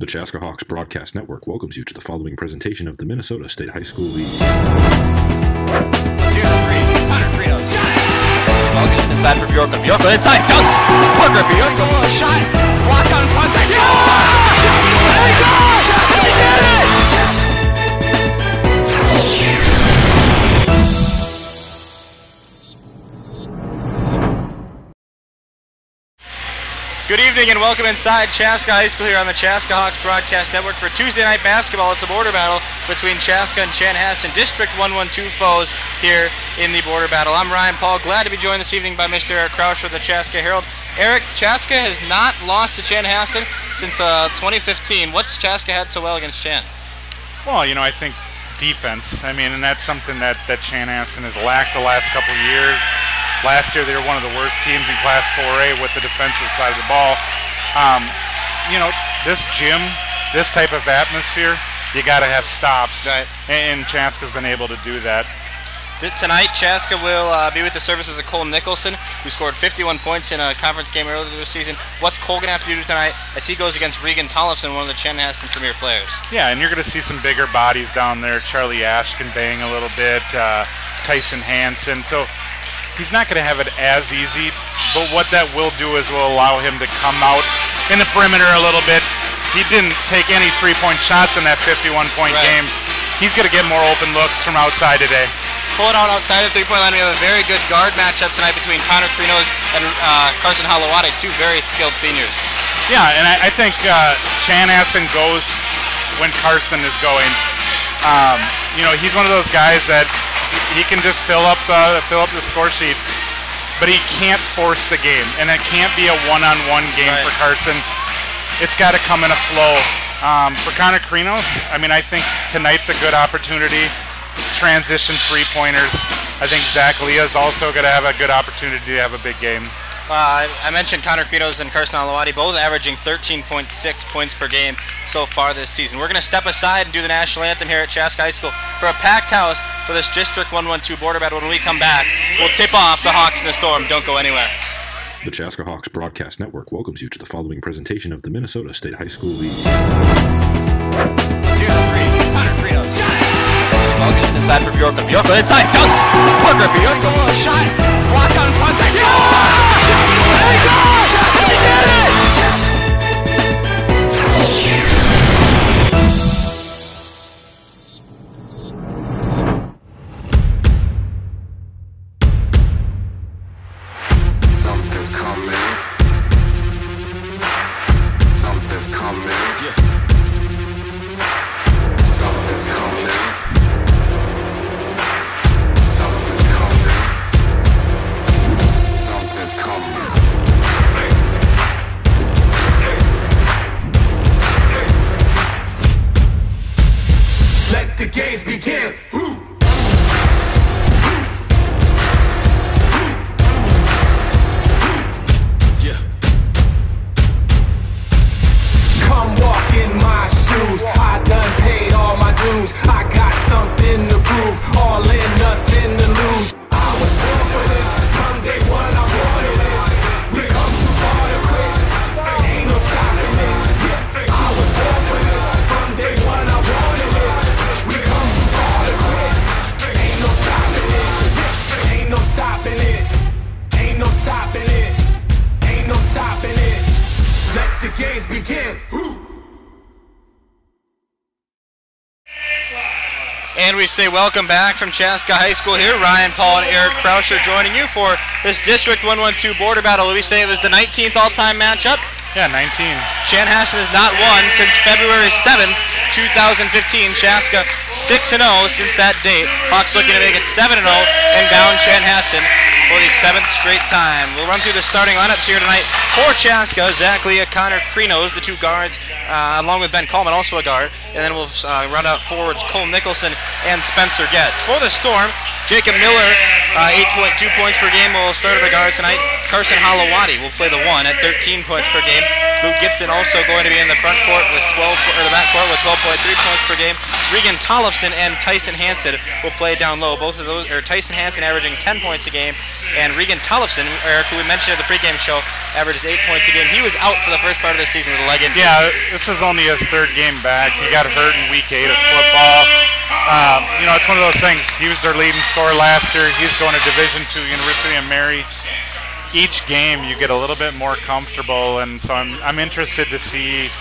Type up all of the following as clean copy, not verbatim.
The Chaska Hawks Broadcast Network welcomes you to the following presentation of the Minnesota State High School League. 2 to 3, Connor Frito. Welcome inside for Bjorkman. Bjorkman inside, dunks! Parker Bjorkman with a shot. Block on front. They did it! Good evening and welcome inside Chaska High School here on the Chaska Hawks Broadcast Network for Tuesday night basketball. It's a border battle between Chaska and Chanhassen, District 112 foes here in the border battle. I'm Ryan Paul, glad to be joined this evening by Mr. Eric Krauscher of the Chaska Herald. Eric, Chaska has not lost to Chanhassen since 2015. What's Chaska had so well against Chan? Well, you know, I think defense. I mean, and that's something that Chanhassen has lacked the last couple of years. Last year, they were one of the worst teams in Class 4A with the defensive side of the ball. You know, this gym, this type of atmosphere, you got to have stops. Right. And Chaska's been able to do that. Tonight, Chaska will be with the services of Cole Nicholson, who scored 51 points in a conference game earlier this season. What's Cole going to have to do tonight as he goes against Regan Tollefson, one of the Chanhassen premier players? Yeah, and you're going to see some bigger bodies down there. Charlie Ash can bang a little bit, Tyson Hansen. So he's not going to have it as easy, but what that will do is will allow him to come out in the perimeter a little bit. He didn't take any three-point shots in that 51-point game. He's going to get more open looks from outside today. Pulling out outside the three-point line, we have a very good guard matchup tonight between Connor Krinos and Carson Halawade, two very skilled seniors. Yeah, and I think Chanhassen goes when Carson is going. You know, he's one of those guys that he can just fill up the score sheet, but he can't force the game, and it can't be a one-on-one game for Carson. It's got to come in a flow. For Connor Krinos, I mean, I think tonight's a good opportunity. Transition three-pointers. I think Zach Leah's also going to have a good opportunity to have a big game. I mentioned Connor Krinos and Carson Halawade, both averaging 13.6 points per game so far this season. We're going to step aside and do the national anthem here at Chaska High School for a packed house for this District 112 border battle. When we come back, we'll tip off the Hawks in the Storm. Don't go anywhere. The Chaska Hawks Broadcast Network welcomes you to the following presentation of the Minnesota State High School League. 2 to 3, Connor Krinos. Welcome inside for Bjorkman. Bjorkman inside, dunks! Parker Bjorkman with a shot. Block on front. They did it! Something's coming. Something's coming. Yeah. Something's coming. Something's coming. Something's coming. Let the games begin. Come walk in my shoes. I done paid all my dues. I got something to prove. All in, nothing to lose. I was born for this. From day one, I wanted it. We come too far to quit. Ain't no stopping it. I was born for this. From day one, I wanted it. We come too far to quit. Ain't no stopping it. Ain't no stopping it. Ain't no stopping it. Ain't no stopping it. Let the games begin. And we say welcome back from Chaska High School here. Ryan Paul and Eric Krauscher joining you for this District 112 border battle. We say it was the 19th all-time matchup. Yeah, 19. Chanhassen has not won since February 7th, 2015. Chaska 6-0 since that date. Hawks looking to make it 7-0 and down Chanhassen for the 7th straight time. We'll run through the starting lineups here tonight for Chaska. Zach Leah, Connor Krinos, the two guards, along with Ben Coleman, also a guard. And then we'll run out forwards Cole Nicholson and Spencer Getz. For the Storm, Jacob Miller, 8.2 points per game, will start at the guard tonight. Carson Halawade will play the 1 at 13 points per game. Luke Gibson also going to be in the front court with 12, or the back court with 12.3 points per game. Regan Tollefson and Tyson Hansen will play down low. Both of those, or Tyson Hansen averaging 10 points a game, and Regan Tollefson, Eric, who we mentioned at the pregame show, averages 8 points a game. He was out for the first part of the season with a leg injury. Yeah, this is only his third game back. He got hurt in week 8 of football. You know, it's one of those things. He was their leading scorer last year. He's going to Division II, University of Mary. Each game you get a little bit more comfortable, and so I'm interested to see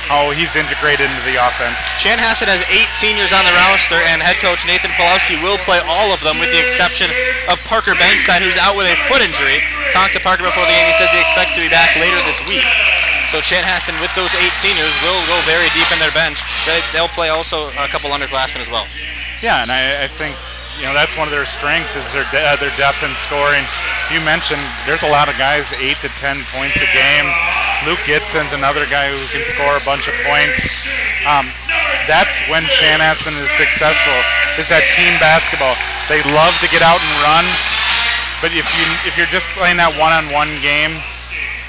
how he's integrated into the offense. Chanhassen has 8 seniors on the roster, and head coach Nathan Pulowski will play all of them with the exception of Parker Bankstein, who's out with a foot injury. Talked to Parker before the game. He says he expects to be back later this week. So Chanhassen, with those 8 seniors, will go very deep in their bench. They'll play also a couple underclassmen as well. Yeah, and I think, you know, that's one of their strengths is their depth in scoring. You mentioned there's a lot of guys 8 to 10 points a game. Luke Gitson's another guy who can score a bunch of points. That's when Chanhassen is successful, is that team basketball. They love to get out and run, but if you're just playing that one-on-one game,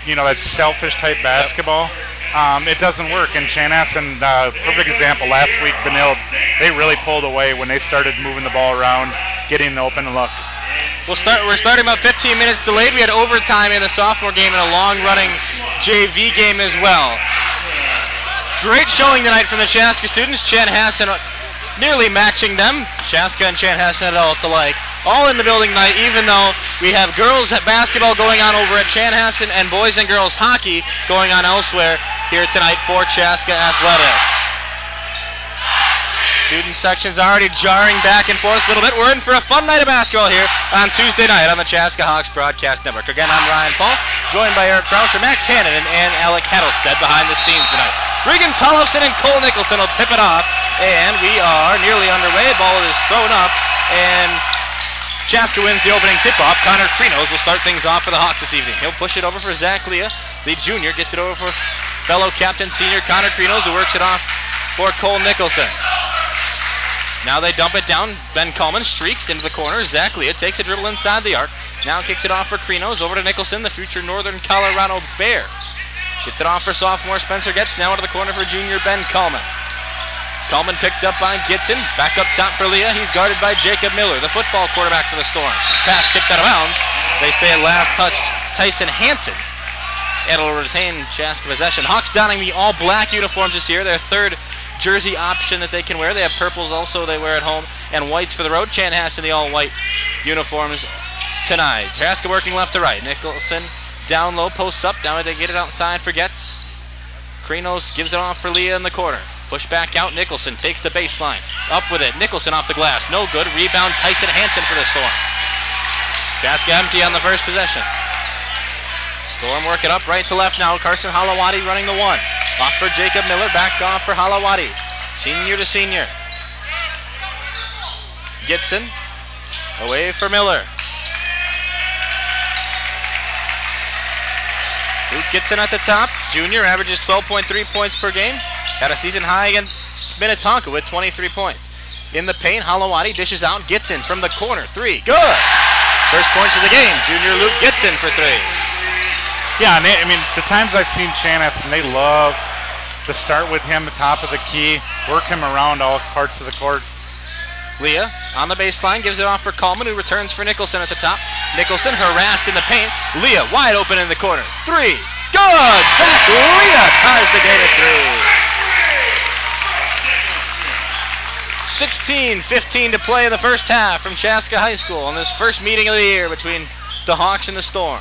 you know, that selfish type basketball, it doesn't work. And Chanhassen, perfect example, last week, Benilde, they really pulled away when they started moving the ball around, getting an open look. We're starting about 15 minutes delayed. We had overtime in the sophomore game and a long-running JV game as well. Great showing tonight from the Chaska students. Chanhassen nearly matching them. Chaska and Chanhassen adults alike. All in the building tonight, even though we have girls basketball going on over at Chanhassen and boys and girls hockey going on elsewhere here tonight for Chaska Athletics. Student section's already jarring back and forth a little bit. We're in for a fun night of basketball here on Tuesday night on the Chaska Hawks Broadcast Network. Again, I'm Ryan Paul, joined by Eric Croucher, Max Hannon, and Alec Hattlestead behind the scenes tonight. Regan Tollefson and Cole Nicholson will tip it off, and we are nearly underway. Ball is thrown up, and Chaska wins the opening tip-off. Connor Krinos will start things off for the Hawks this evening. He'll push it over for Zach Leah. The junior gets it over for fellow captain senior Connor Krinos, who works it off for Cole Nicholson. Now they dump it down. Ben Coleman streaks into the corner. Zach Leah takes a dribble inside the arc. Now kicks it off for Krinos. Over to Nicholson, the future Northern Colorado Bear. Gets it off for sophomore Spencer Getz. Now into the corner for junior Ben Coleman. Coleman picked up by Gitson. Back up top for Leah. He's guarded by Jacob Miller, the football quarterback for the Storm. Pass tipped out of bounds. They say it last touched Tyson Hansen. It'll retain Chaska possession. Hawks donning the all-black uniforms this year. Their third jersey option that they can wear. They have purples also they wear at home, and whites for the road. Chanhassen the all-white uniforms tonight. Chaska working left to right. Nicholson down low, posts up. Now they get it outside for Getz. Krinos gives it off for Leah in the corner. Push back out. Nicholson takes the baseline. Up with it. Nicholson off the glass. No good. Rebound Tyson Hansen for the Storm. Chaska empty on the first possession. Storm work it up right to left now. Carson Halawadi running the one. Off for Jacob Miller. Back off for Halawadi. Senior to senior. Gitson. Away for Miller. Luke Gitson at the top. Junior averages 12.3 points per game. Had a season high against Minnetonka with 23 points. In the paint, Halawadi dishes out. Gitson from the corner. 3. Good. First points of the game. Junior Luke Gitson for 3. Yeah, and I mean, the times I've seen Chanhassen, they love to start with him at the top of the key, work him around all parts of the court. Leah on the baseline, gives it off for Coleman, who returns for Nicholson at the top. Nicholson harassed in the paint. Leah wide open in the corner. 3. Good! Zach Leah ties the game at 3. 16-15 to play in the first half from Chaska High School on this first meeting of the year between the Hawks and the Storm.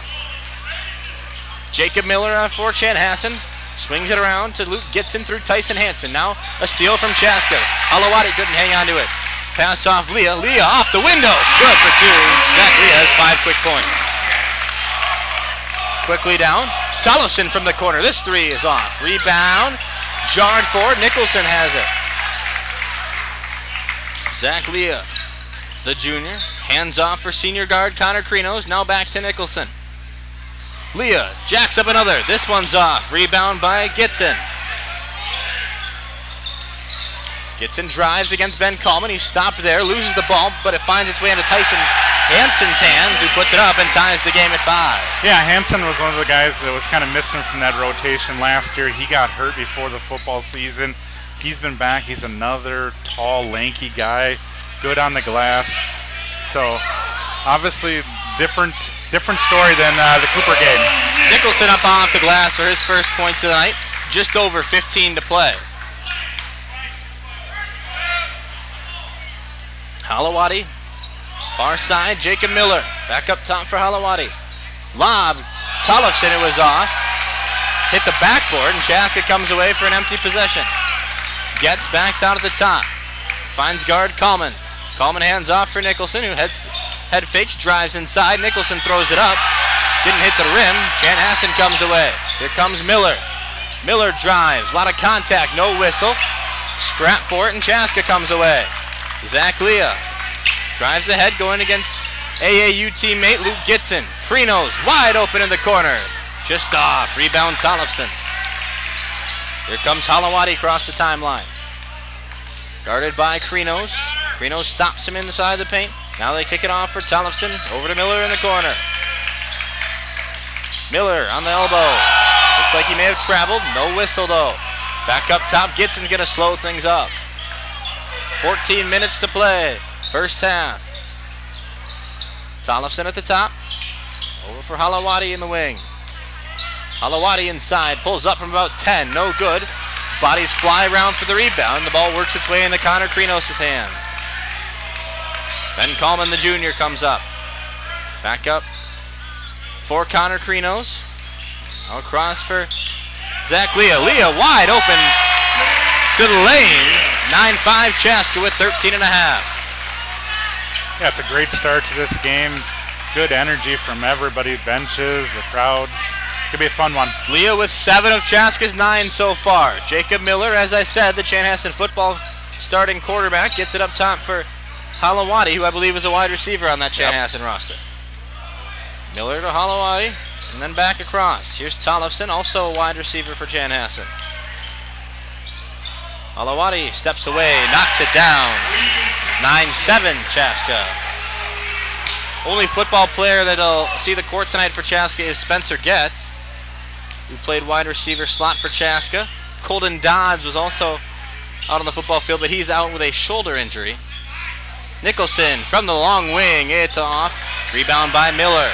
Jacob Miller for Chanhassen. Swings it around to Luke Gitson through Tyson Hansen. Now a steal from Chaska. Halawadi couldn't hang on to it. Pass off Leah. Leah off the window. Good for 2. Zach Leah has 5 quick points. Quickly down. Tollefson from the corner. This 3 is off. Rebound. Jarred forward. Nicholson has it. Zach Leah, the junior. Hands off for senior guard Connor Krinos. Now back to Nicholson. Leah jacks up another. This one's off. Rebound by Gitson. Gitson drives against Ben Coleman. He's stopped there, loses the ball, but it finds its way into Tyson Hansen's hands, who puts it up and ties the game at 5. Yeah, Hansen was one of the guys that was kind of missing from that rotation last year. He got hurt before the football season. he's been back. He's another tall, lanky guy, good on the glass. So obviously different story than the Cooper game. Nicholson up off the glass for his first points of the night. Just over 15 to play. Halawadi, far side, Jacob Miller. Back up top for Halawadi. Lob, Tollefson, it was off. Hit the backboard, and Chaska comes away for an empty possession. Getz backs out at the top. Finds guard Coleman. Coleman hands off for Nicholson, who head fakes, drives inside. Nicholson throws it up. Didn't hit the rim. Chanhassen comes away. Here comes Miller. Miller drives. A lot of contact, no whistle. Scrap for it, and Chaska comes away. Zach Leah drives ahead, going against AAU teammate Luke Gitson. Krinos wide open in the corner. Just off. Rebound Tollefson. Here comes Halawadi across the timeline. Guarded by Krinos. Krinos stops him inside the paint. Now they kick it off for Tollefson. Over to Miller in the corner. Miller on the elbow. Looks like he may have traveled. No whistle though. Back up top. Gitson's going to slow things up. 14 minutes to play. First half. Tollefson at the top. Over for Halawadi in the wing. Halawadi inside. Pulls up from about 10. No good. Bodies fly around for the rebound. The ball works its way into Connor Krinos' hands. Ben Coleman, the junior, comes up. Back up for Connor Krinos. Now across for Zach Leah. Leah wide open to the lane. 9-5 Chaska with 13 and a half. Yeah, it's a great start to this game. Good energy from everybody, benches, the crowds. Could be a fun one. Leah with 7 of Chaska's 9 so far. Jacob Miller, as I said, the Chanhassen football starting quarterback, gets it up top for Halawadi, who I believe is a wide receiver on that Chanhassen roster. Miller to Halawadi, and then back across. Here's Tollefson, also a wide receiver for Chanhassen. Halawadi steps away, knocks it down. 9-7 Chaska. Only football player that'll see the court tonight for Chaska is Spencer Getz, who played wide receiver slot for Chaska. Colton Dodds was also out on the football field, but he's out with a shoulder injury. Nicholson from the long wing, it's off. Rebound by Miller.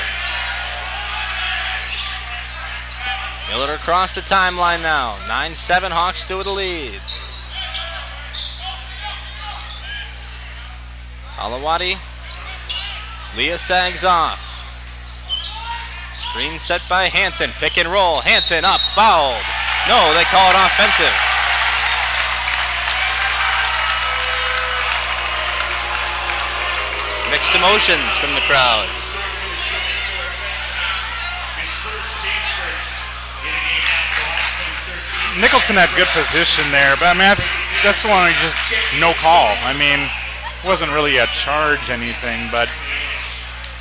Miller across the timeline now. 9-7, Hawks still with the lead. Halawadi. Leah sags off. Screen set by Hansen. Pick and roll. Hansen up. Fouled. No, they call it offensive. Mixed emotions from the crowd. Nicholson had good position there, but I mean that's the one just no call. I mean, it wasn't really a charge anything, but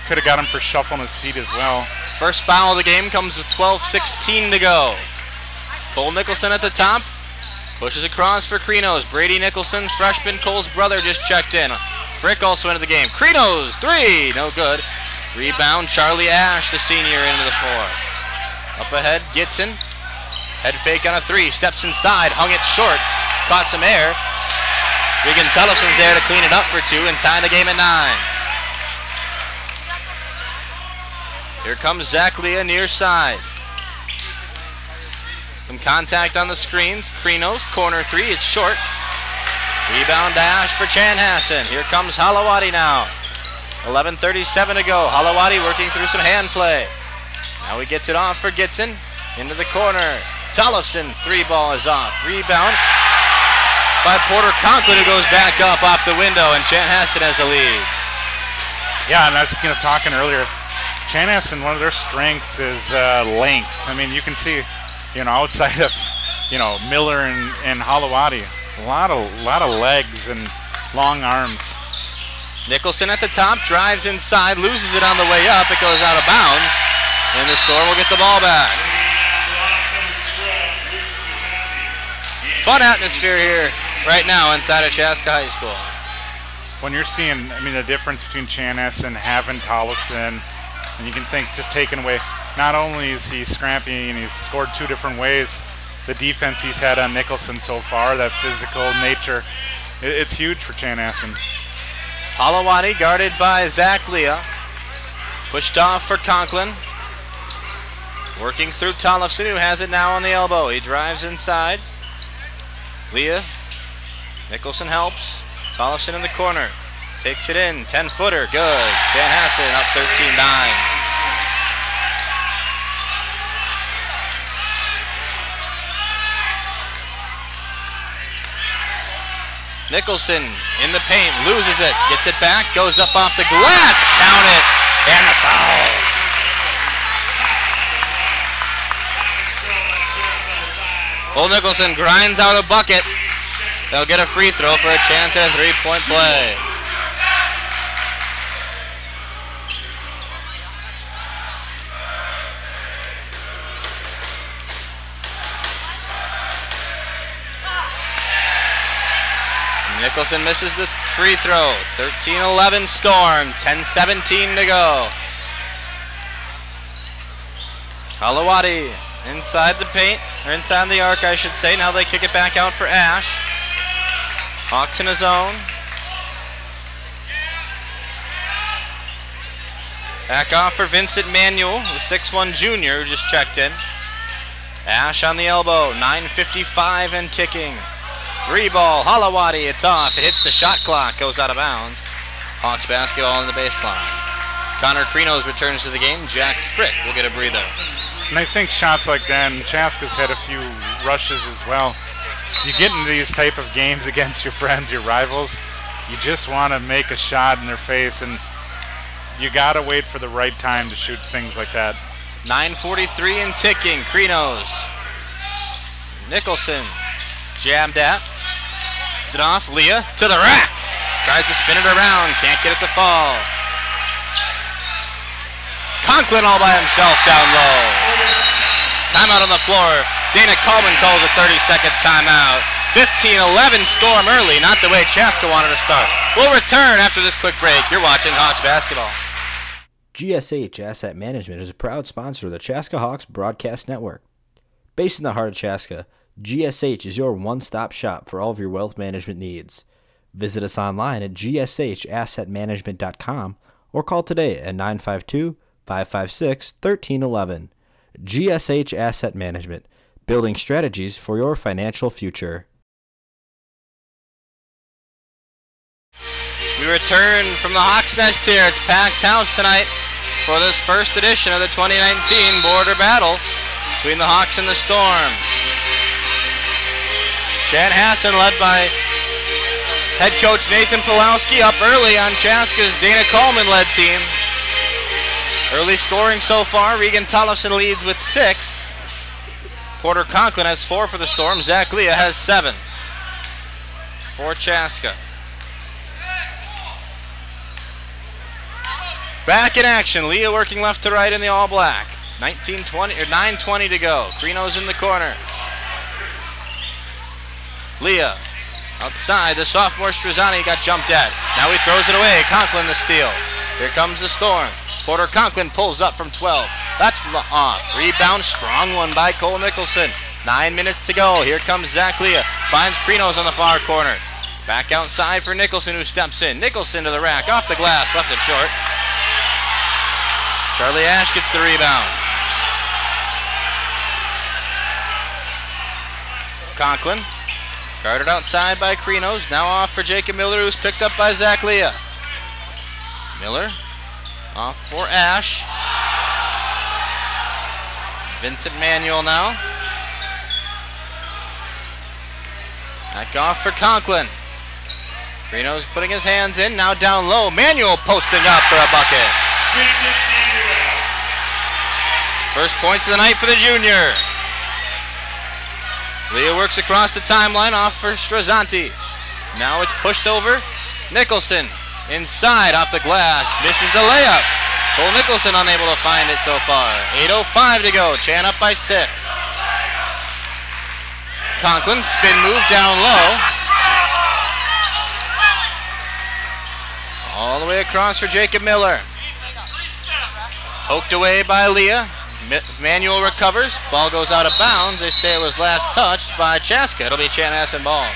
could have got him for shuffling his feet as well. First foul of the game comes with 12:16 to go. Cole Nicholson at the top. Pushes across for Krinos. Brady Nicholson, freshman Cole's brother, just checked in. Frick also into the game. Krinos, 3, no good. Rebound, Charlie Ash, the senior, into the 4. Up ahead, Gitson. Head fake on a 3, steps inside, hung it short, caught some air. Regan Tollefson's there to clean it up for 2 and tie the game at 9. Here comes Zach Leah near side. Some contact on the screens. Krinos, corner 3, it's short. Rebound dash for Chanhassen. Here comes Halawadi now. 11:37 to go. Halawadi working through some hand play. Now he gets it off for Gitson. Into the corner. Tollefson, 3 ball is off. Rebound by Porter Conklin, who goes back up off the window, and Chanhassen has the lead. Yeah, and I was talking earlier. Chanhassen, one of their strengths is length. I mean, you can see, outside of, Miller and Halawadi, a lot of legs and long arms. Nicholson at the top, drives inside, loses it on the way up. It goes out of bounds, and the Storm will get the ball back. Fun atmosphere here right now inside of Chaska High School. When you're seeing, the difference between Chanhassen, having Tollefson, and you can think just taking away, not only is he scrappy and he's scored 2 different ways, the defense he's had on Nicholson so far, that physical nature, it's huge for Chanhassen. Halawadi guarded by Zach Leah. Pushed off for Conklin. Working through Tollefson, who has it now on the elbow. He drives inside. Leah. Nicholson helps. Tollefson in the corner. Takes it in. 10-footer. Good. Chanhassen up 13-9. Nicholson in the paint, loses it, gets it back, goes up off the glass, count it, and the foul. Old Nicholson grinds out a bucket. They'll get a free throw for a chance at a three-point play. Nicholson misses the free throw. 13-11 Storm. 10-17 to go. Halawadi inside the paint, or inside the arc, I should say. Now they kick it back out for Ash. Hawks in his own. Back off for Vincent Manuel, the 6'1 junior who just checked in. Ash on the elbow. 9:55 and ticking. Three ball, Halawadi, it's off. It hits the shot clock, goes out of bounds. Hawks basketball on the baseline. Connor Krinos returns to the game. Jack Frick will get a breather. And I think shots like that, and Chaska's had a few rushes as well. You get into these type of games against your friends, your rivals, you just want to make a shot in their face, and you got to wait for the right time to shoot things like that. 9:43 and ticking. Krinos. Nicholson. Jabbed at. It's it off. Leah to the rack. Tries to spin it around. Can't get it to fall. Conklin all by himself down low. Timeout on the floor. Dana Coleman calls a 30-second timeout. 15-11 Storm early. Not the way Chaska wanted to start. We'll return after this quick break. You're watching Hawks basketball. GSH Asset Management is a proud sponsor of the Chaska Hawks Broadcast Network. Based in the heart of Chaska, GSH is your one-stop shop for all of your wealth management needs. Visit us online at gshassetmanagement.com or call today at 952-556-1311. GSH Asset Management, building strategies for your financial future. We return from the Hawks Nest here. It's packed house tonight for this first edition of the 2019 Border Battle between the Hawks and the Storm. Chanhassen led by head coach Nathan Pulowski up early on Chaska's Dana Coleman-led team. Early scoring so far. Regan Tollefson leads with 6. Porter Conklin has 4 for the Storm. Zach Leah has 7 for Chaska. Back in action. Leah working left to right in the all-black. 9:20 to go. Krinos in the corner. Leah outside. The sophomore Strazzani got jumped at. Now he throws it away. Conklin the steal. Here comes the Storm. Porter Conklin pulls up from 12. That's off. Rebound, strong one by Cole Nicholson. 9 minutes to go. Here comes Zach Leah. Finds Krinos on the far corner. Back outside for Nicholson, who steps in. Nicholson to the rack. Off the glass. Left it short. Charlie Ash gets the rebound. Conklin. Guarded outside by Krinos. Now off for Jacob Miller, who's picked up by Zach Leah. Miller. Off for Ash. Vincent Manuel now. Back off for Conklin. Krinos putting his hands in, now down low. Manuel posting up for a bucket. First points of the night for the junior. Leah works across the timeline, off for Strazzanti. Now it's pushed over. Nicholson inside off the glass, misses the layup. Cole Nicholson unable to find it so far. 8:05 to go. Chan up by 6. Conklin spin move down low. All the way across for Jacob Miller. Poked away by Leah. Manuel recovers. Ball goes out of bounds. They say it was last touched by Chaska. It'll be Chanhassen ball.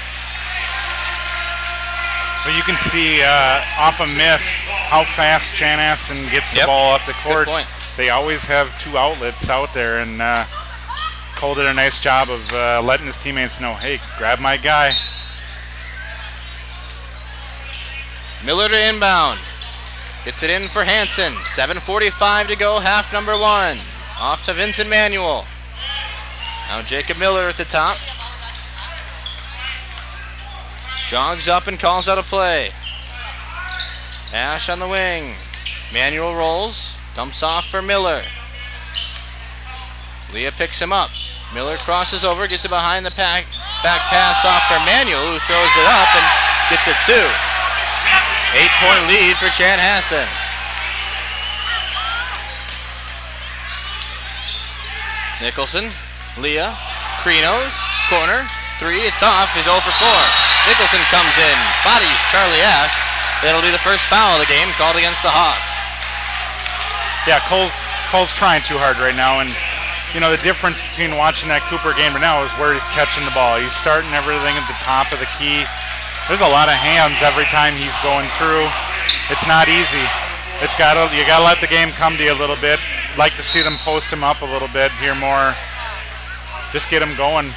But you can see off a miss how fast Chanhassen gets the ball up the court. Good point. They always have two outlets out there, and Cole did a nice job of letting his teammates know, hey, grab my guy. Miller to inbound. Gets it in for Hansen. 7:45 to go, half number 1. Off to Vincent Manuel. Now Jacob Miller at the top. Jogs up and calls out a play. Ash on the wing. Manuel rolls. Dumps off for Miller. Leah picks him up. Miller crosses over, gets it behind the back pass off for Manuel, who throws it up and gets it 2. 8-point lead for Chanhassen. Nicholson, Leah, Krinos, corner, 3, it's off, he's 0 for 4. Nicholson comes in, bodies Charlie Ash. That'll be the first foul of the game called against the Hawks. Yeah, Cole's trying too hard right now, and you know the difference between watching that Cooper game right now is where he's catching the ball. He's starting everything at the top of the key. There's a lot of hands every time he's going through. It's not easy. You gotta let the game come to you a little bit. Like to see them post him up a little bit here more. Just get him going.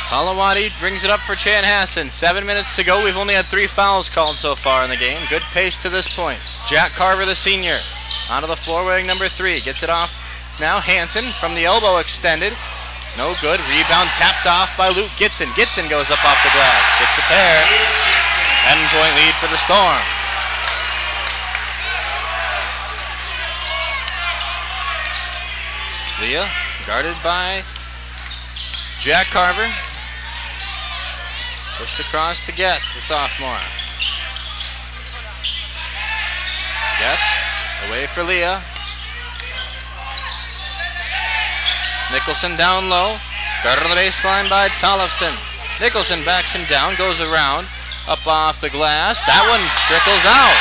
Halawadi brings it up for Chanhassen. 7 minutes to go. We've only had 3 fouls called so far in the game. Good pace to this point. Jack Carver, the senior, onto the floor wearing number 3. Gets it off now. Hansen from the elbow extended. No good. Rebound tapped off by Luke Gibson. Gibson goes up off the glass. Gets a pair. 10-point lead for the Storm. Leah guarded by Jack Carver. Pushed across to Getz, the sophomore. Getz away for Leah. Nicholson down low. Guarded on the baseline by Tollefson. Nicholson backs him down, goes around, up off the glass. That one trickles out.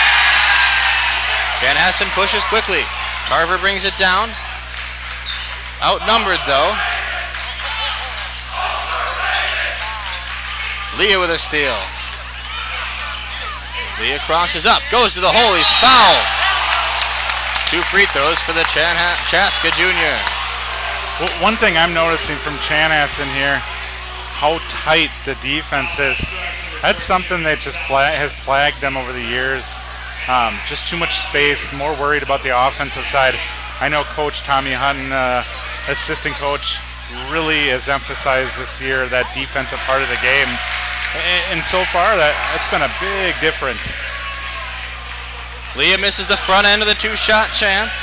Chanhassen pushes quickly. Carver brings it down. Outnumbered though. Leah with a steal. Leah crosses up, goes to the hole, he's fouled. 2 free throws for the Chaska junior. Well, one thing I'm noticing from Chanhassen here, how tight the defense is. That's something that just has plagued them over the years. Just too much space, more worried about the offensive side. I know Coach Tommy Hutton, assistant coach, really has emphasized this year that defensive part of the game. And so far, that's been a big difference. Leah misses the front end of the 2-shot chance.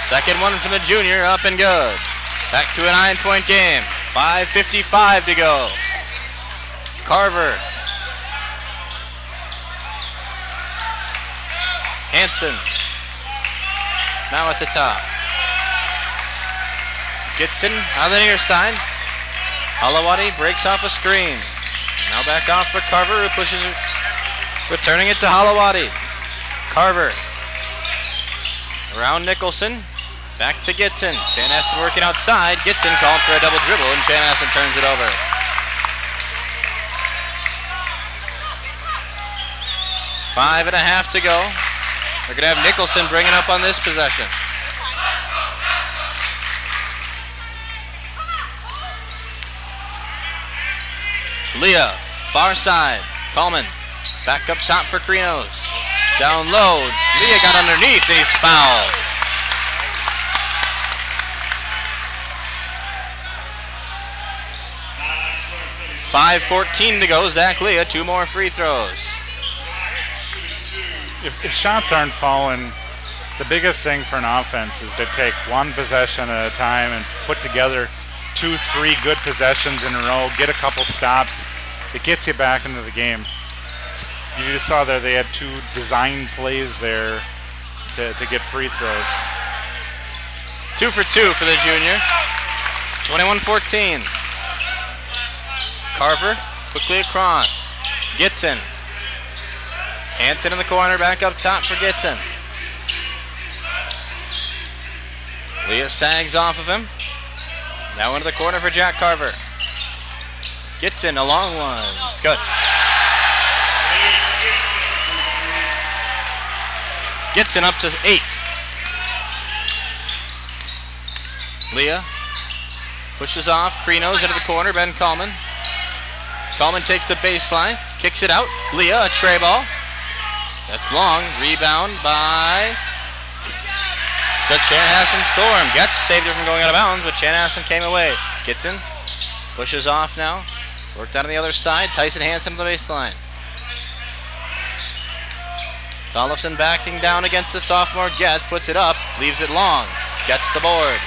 Second one from the junior, up and good. Back to a 9-point game. 5:55 to go. Carver. Hansen. Now at the top. Gibson on the near side. Halawadi breaks off a screen. Now back off for Carver, who pushes it, returning it to Halawadi. Carver. Around Nicholson. Back to Gitson. Chanhassen working outside. Gitson called for a double dribble, and Chanhassen turns it over. Five and a half to go. We're going to have Nicholson bringing up on this possession. Leah, far side. Coleman, back up top for Krinos. Down low. Leah got underneath, and he's fouled. .5:14 to go. Zach Leah, 2 more free throws. If shots aren't falling, the biggest thing for an offense is to take one possession at a time and put together 2-3 good possessions in a row, get a couple stops. It gets you back into the game. You just saw there they had 2 design plays there to get free throws. 2 for 2 for the junior. 21-14. Carver quickly across. Gitson Hansen in the corner, back up top for Gitson. Leah sags off of him. Now into the corner for Jack Carver. Gitson, a long one. It's good. Gitson up to 8. Leah pushes off. Krinos into the corner. Ben Coleman. Coleman takes the baseline. Kicks it out. Leah, a tray ball. That's long. Rebound by the Chanhassen Storm. Gets saved it from going out of bounds, but Chanhassen came away. Gitson pushes off now. Worked out on the other side. Tyson Hansen to the baseline. Tollefson backing down against the sophomore. Getz puts it up. Leaves it long. Gets the board.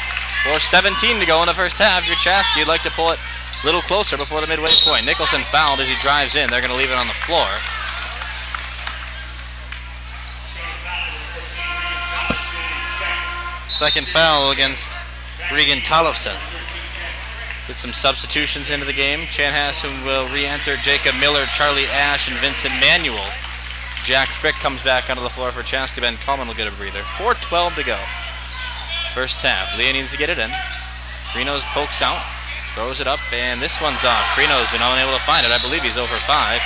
4:17 to go in the first half. If you're Chaska, you'd like to pull it a little closer before the midway point. Nicholson fouled as he drives in. They're going to leave it on the floor. Second foul against Regan Tollefson. Get some substitutions into the game. Chanhassen will re-enter Jacob Miller, Charlie Ash, and Vincent Manuel. Jack Frick comes back onto the floor for Chaska. Ben Coleman will get a breather. 4:12 to go. First half. Leah needs to get it in. Krinos pokes out, throws it up, and this one's off. Krinos been unable to find it. I believe he's over 5.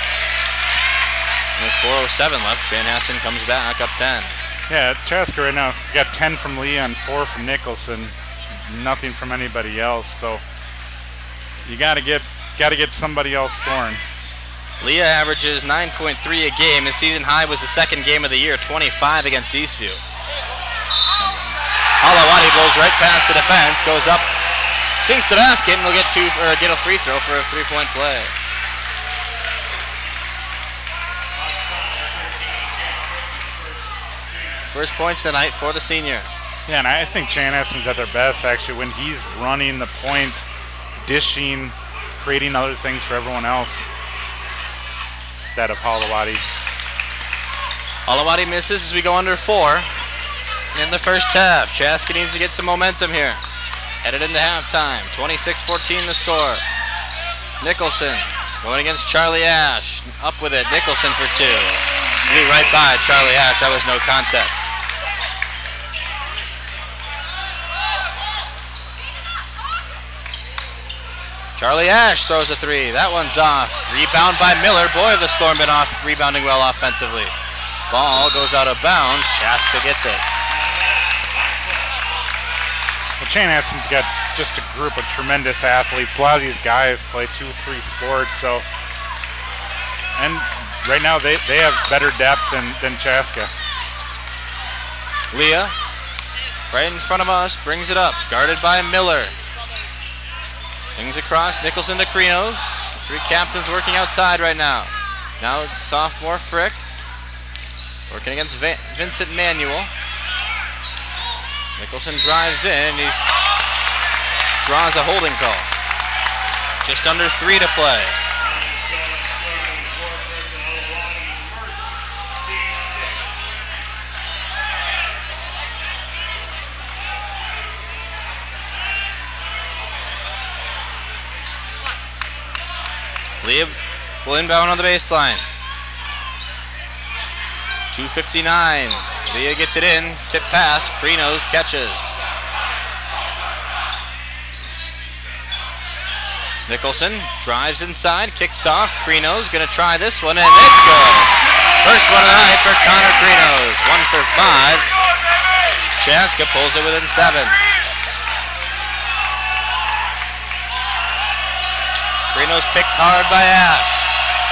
And with 4:07 left, Chanhassen comes back up 10. Yeah, Chaska right now got 10 from Leah and 4 from Nicholson. Nothing from anybody else. So you gotta get somebody else scoring. Leah averages 9.3 a game. The season high was the second game of the year, 25 against Eastview. Alawati blows right past the defense, goes up, sinks the basket, and will get a free throw for a 3-point play. First points tonight for the senior. Yeah, and I think Chanhassen's at their best actually when he's running the point, dishing, creating other things for everyone else. That of Halawati. Alawati misses as we go under 4 in the first half. Chaska needs to get some momentum here. Headed into halftime. 26-14 the score. Nicholson going against Charlie Ash. Up with it. Nicholson for 2. Blew right by Charlie Ash. That was no contest. Charlie Ash throws a 3. That one's off. Rebound by Miller. Boy, have the Storm been off rebounding well offensively. Ball goes out of bounds. Chaska gets it. Well, Chanhassen's got just a group of tremendous athletes. A lot of these guys play 2-3 sports, so and right now they have better depth than Chaska. Leah, right in front of us, brings it up. Guarded by Miller. Brings across, Nicholson to Krinos. 3 captains working outside right now. Now sophomore Frick. Working against Vincent Manuel. Nicholson drives in. He draws a holding call. Just under 3 to play. Leah will inbound on the baseline. 2:59. Leah gets it in. Tip pass. Krinos catches. Nicholson drives inside. Kicks off. Krinos going to try this one, and it's good. First one of the night for Connor Krinos. 1 for 5. Chaska pulls it within 7. Krinos picked hard by Ash.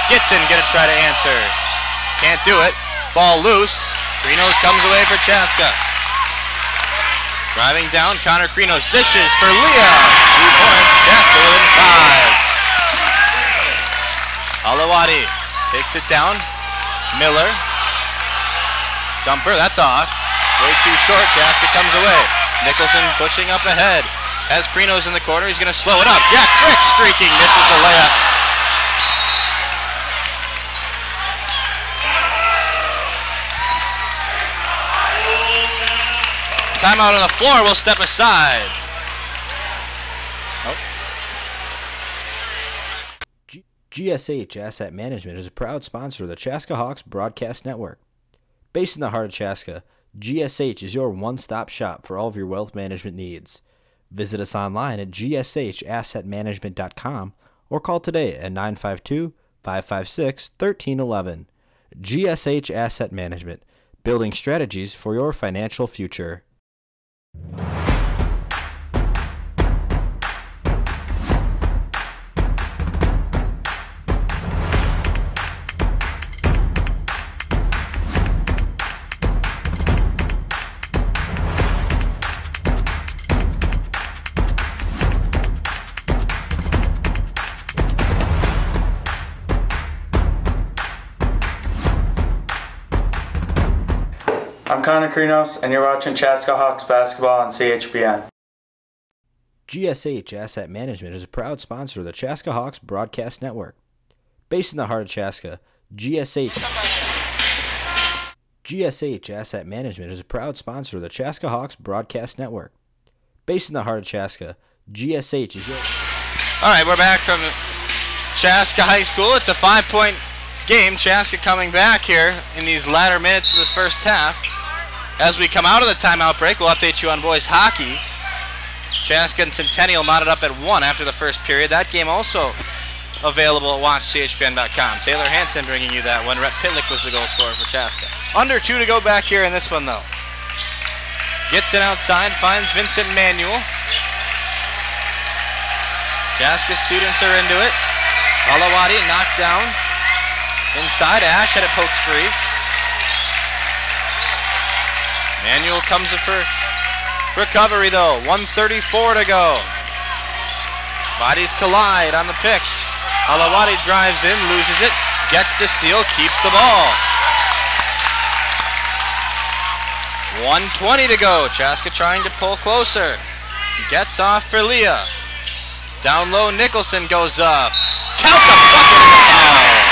Gitson going to try to answer. Can't do it. Ball loose. Krinos comes away for Chaska. Driving down, Connor Krinos dishes for Leah. 2 points. Chaska within 5. Alawati takes it down. Miller. Jumper, that's off. Way too short. Chaska comes away. Nicholson pushing up ahead. Has Krinos in the corner. He's going to slow it up. Jack Frick streaking. Misses the layup. Timeout on the floor. We'll step aside. GSH Asset Management is a proud sponsor of the Chaska Hawks Broadcast Network. Based in the heart of Chaska, GSH is your one-stop shop for all of your wealth management needs. Visit us online at gshassetmanagement.com or call today at 952-556-1311. GSH Asset Management, building strategies for your financial future. I'm Connor Krinos, and you're watching Chaska Hawks basketball on CHBN. GSH Asset Management is a proud sponsor of the Chaska Hawks Broadcast Network. Based in the heart of Chaska, GSH Asset Management is a proud sponsor of the Chaska Hawks Broadcast Network. Based in the heart of Chaska, GSH is your... All right, we're back from Chaska High School. It's a 5-point game. Chaska coming back here in these latter minutes of this first half. As we come out of the timeout break, we'll update you on boys hockey. Chaska and Centennial mounted up at 1 after the first period. That game also available at watchchbn.com. Taylor Hansen bringing you that one. Rhett Pitlick was the goal scorer for Chaska. Under 2 to go back here in this one, though. Gets it outside, finds Vincent Manuel. Chaska students are into it. Alawadi knocked down. Inside, Ash had it poked free. Manuel comes up for recovery, though. 1:34 to go. Bodies collide on the picks. Alawadi drives in, loses it, gets the steal, keeps the ball. 1:20 to go. Chaska trying to pull closer. Gets off for Leah. Down low, Nicholson goes up. Count the bucket and the foul.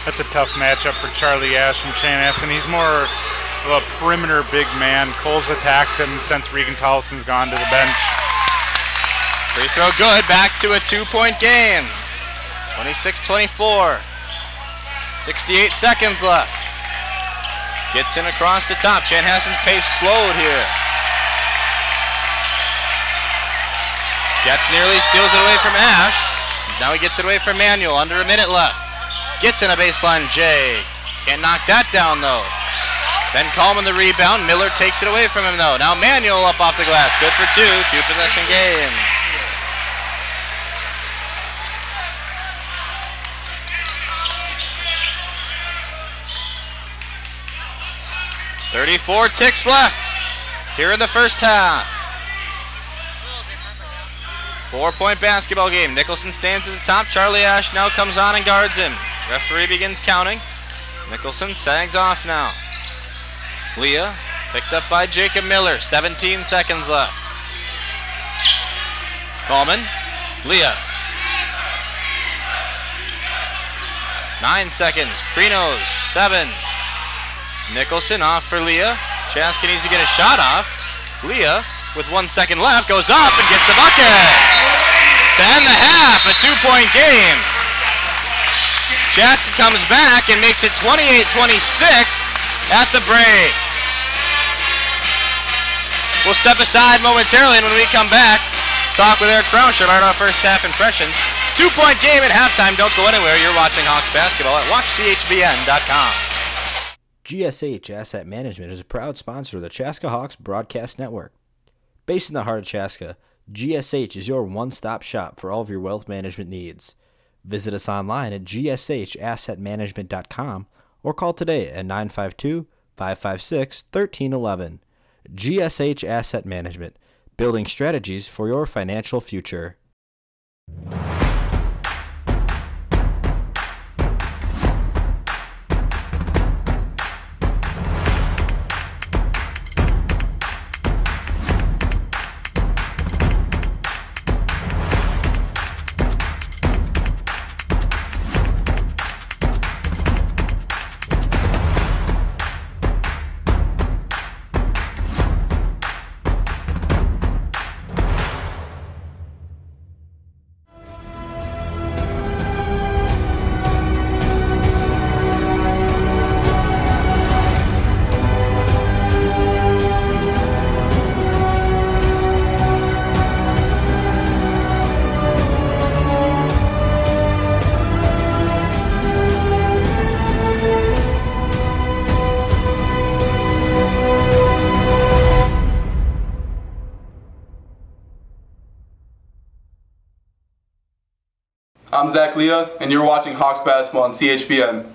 That's a tough matchup for Charlie Ash and Chanhassen. He's more of a perimeter big man. Cole's attacked him since Regan Tolson's gone to the bench. Free throw good, back to a 2-point game. 26-24. 68 seconds left. Gets in across the top. Chanhassen's pace slowed here. Gets nearly, steals it away from Ash. Now he gets it away from Manuel, under a minute left. Gets in a baseline J. Can't knock that down though. Ben Coleman the rebound. Miller takes it away from him though. Now Manuel up off the glass. Good for 2. 2-possession game. .34 ticks left here in the first half. 4-point basketball game. Nicholson stands at the top. Charlie Ash now comes on and guards him. Referee begins counting. Nicholson sags off now. Leah picked up by Jacob Miller. 17 seconds left. Coleman. Leah. 9 seconds. Krinos. 7. Nicholson off for Leah. Chaska needs to get a shot off. Leah, with 1 second left, goes up and gets the bucket. To end the half, a 2-point game. Chaska comes back and makes it 28-26 at the break. We'll step aside momentarily, and when we come back, talk with Eric Croucher about our first half impressions. 2-point game at halftime. Don't go anywhere. You're watching Hawks basketball at watchchbn.com. GSH Asset Management is a proud sponsor of the Chaska Hawks Broadcast Network. Based in the heart of Chaska, GSH is your one-stop shop for all of your wealth management needs. Visit us online at gshassetmanagement.com or call today at 952-556-1311. GSH Asset Management, building strategies for your financial future. I'm Zach Leah, and you're watching Hawks basketball on CHBN.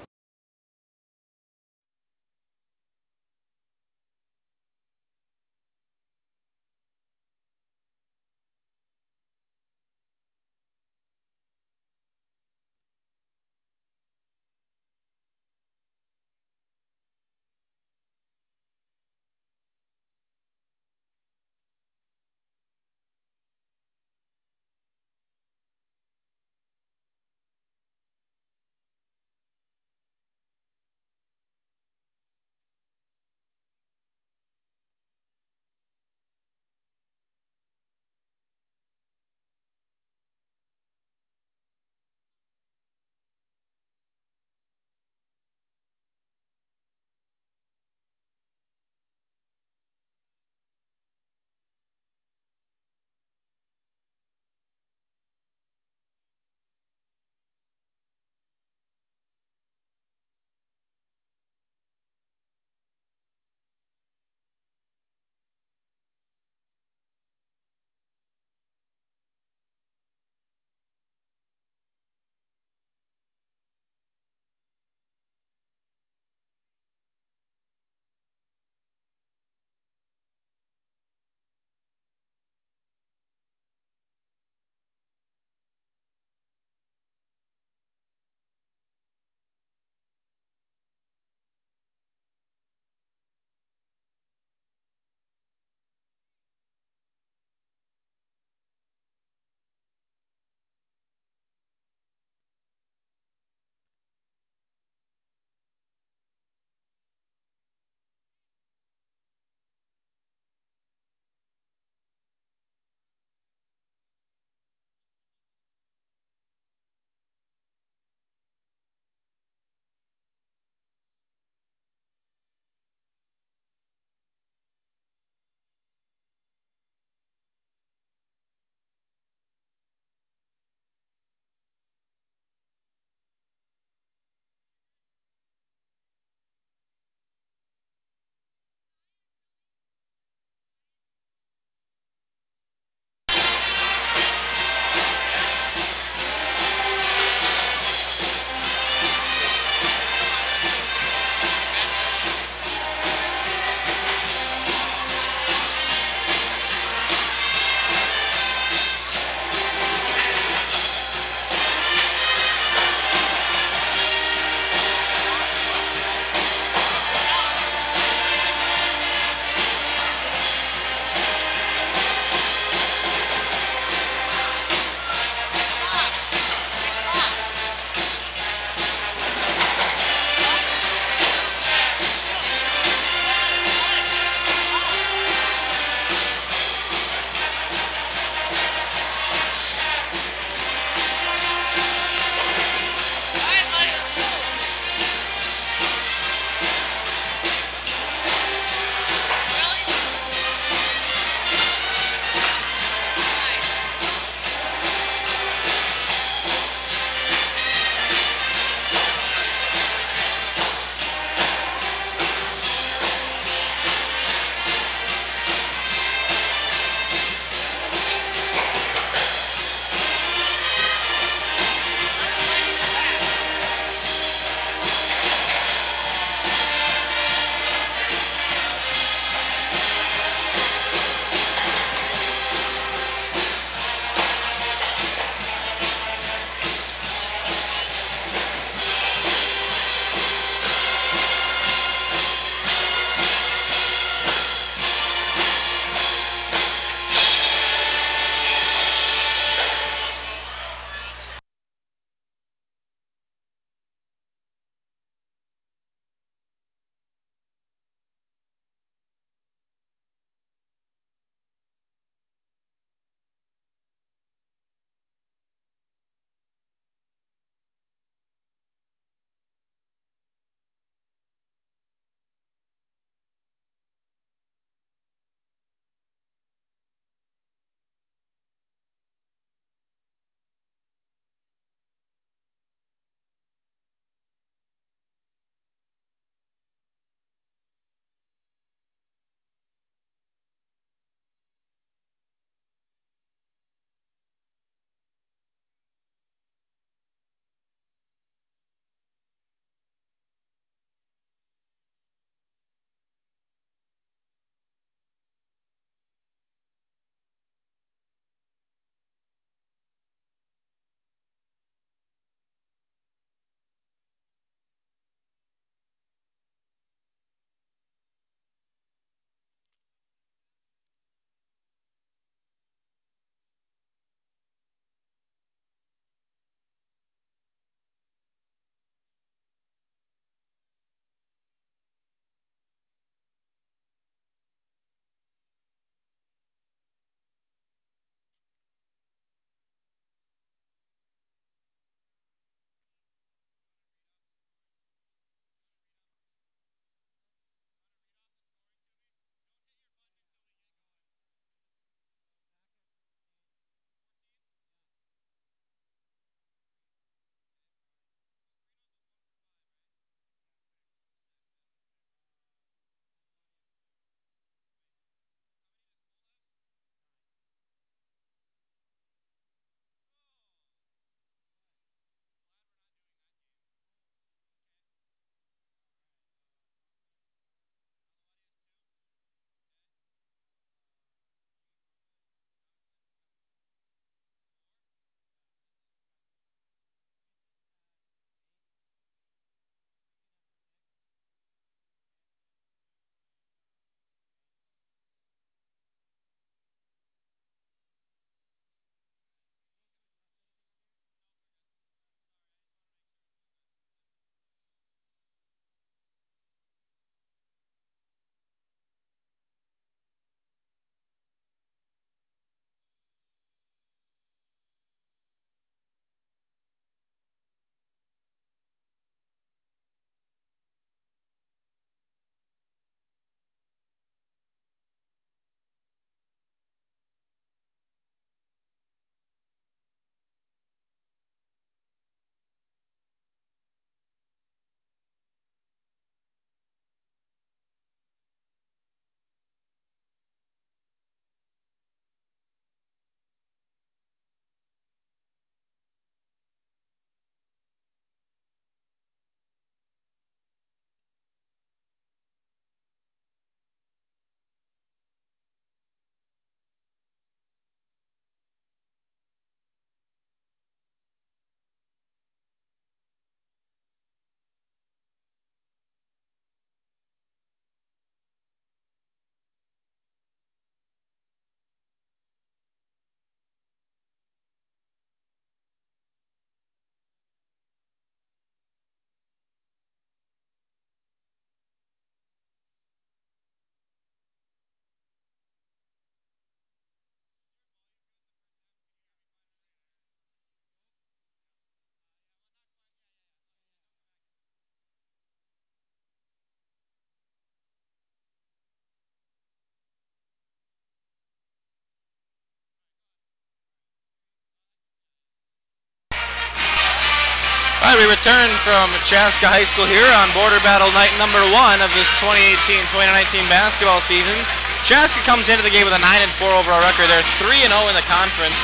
All right, we return from Chaska High School here on Border Battle night number 1 of this 2018-2019 basketball season. Chaska comes into the game with a 9-4 overall record. They're 3-0 in the conference.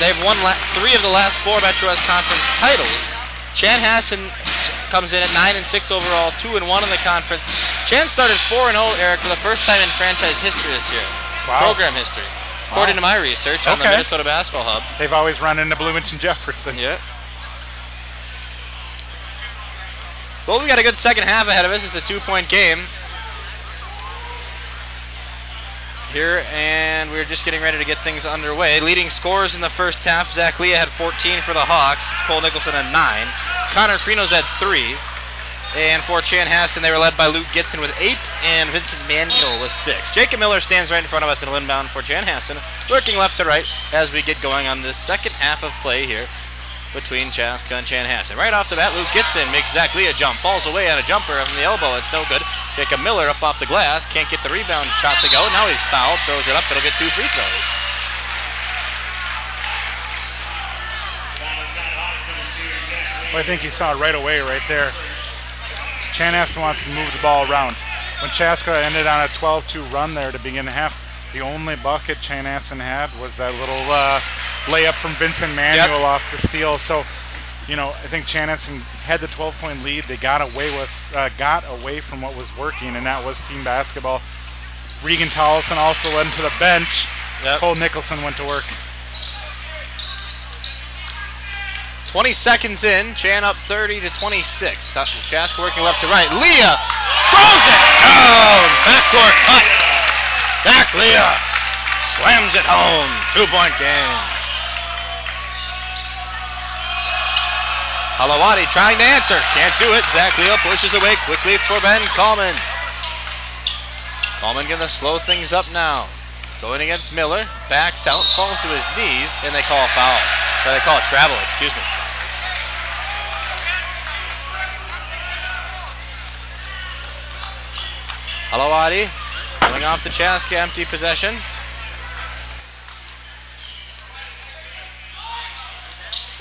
They've won 3 of the last 4 Metro West Conference titles. Chanhassen comes in at 9-6 overall, 2-1 in the conference. Chan started 4-0, Eric, for the first time in franchise history this year. Wow. Program history. According to my research on the Minnesota Basketball Hub. They've always run into Bloomington Jefferson. Yeah. Well, we got a good second half ahead of us. It's a 2-point game here, and we're just getting ready to get things underway. Leading scorers in the first half, Zach Leah had 14 for the Hawks. Cole Nicholson had 9. Connor Krinos had 3. And for Chanhassen, they were led by Luke Gitson with 8, and Vincent Manuel with 6. Jacob Miller stands right in front of us in a inbound for Chanhassen, working left to right as we get going on this second half of play here between Chaska and Chanhassen. Right off the bat, Luke Gitson makes Zach Leah jump, falls away on a jumper from the elbow. It's no good. Jacob Miller up off the glass, can't get the rebound shot to go. Now he's fouled, throws it up, it'll get 2 free throws. Well, I think you saw it right away right there. Chanhassen wants to move the ball around. When Chaska ended on a 12-2 run there to begin the half, the only bucket Chanhassen had was that little layup from Vincent Manuel off the steal. So, you know, I think Chanhassen had the 12-point lead. They got away from what was working, and that was team basketball. Regan Tollison also went to the bench. Cole Nicholson went to work. 20 seconds in, Chan up 30-26. Chaska working left to right. Leah throws it down. Backdoor cut. Zach Leah slams it home. 2-point game. Halawadi trying to answer. Can't do it. Zach Leah pushes away quickly for Ben Coleman. Coleman gonna slow things up now. Going against Miller. Backs out, falls to his knees, and they call a foul. Or they call a travel, excuse me. Halawadi coming off the Chaska empty possession.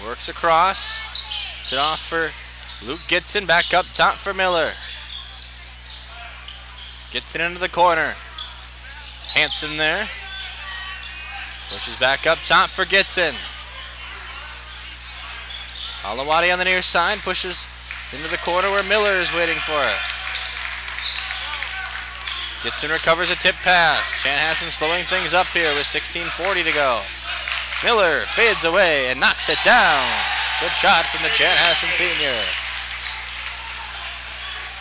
Works across. It's it off for Luke Gitson. Back up top for Miller. Gitson into the corner. Hansen there. Pushes back up top for Gitson. Halawadi on the near side. Pushes into the corner where Miller is waiting for it. Gitson recovers a tip pass. Chanhassen slowing things up here with 16:40 to go. Miller fades away and knocks it down. Good shot from the Chanhassen senior.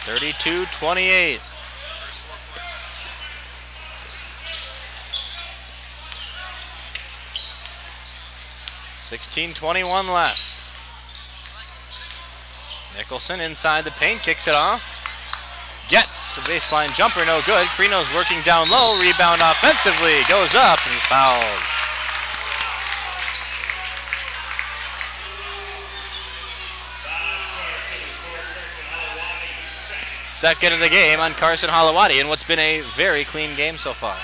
32-28. $16:21 left. Nicholson inside the paint, kicks it off. Gets a baseline jumper, no good. Krinos working down low, rebound offensively, goes up and he's fouled. Second of the game on Carson Halawadi in what's been a very clean game so far.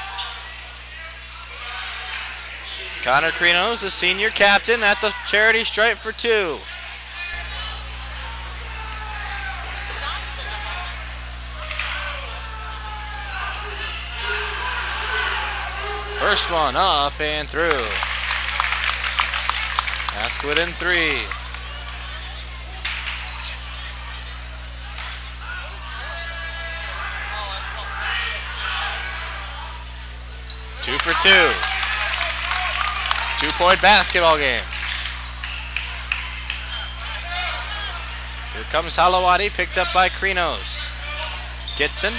Connor Krinos, the senior captain, at the charity stripe for 2. First one up and through. Asquith in 3. Two for 2. 2-point basketball game. Here comes Halawadi, picked up by Krinos. Gitson.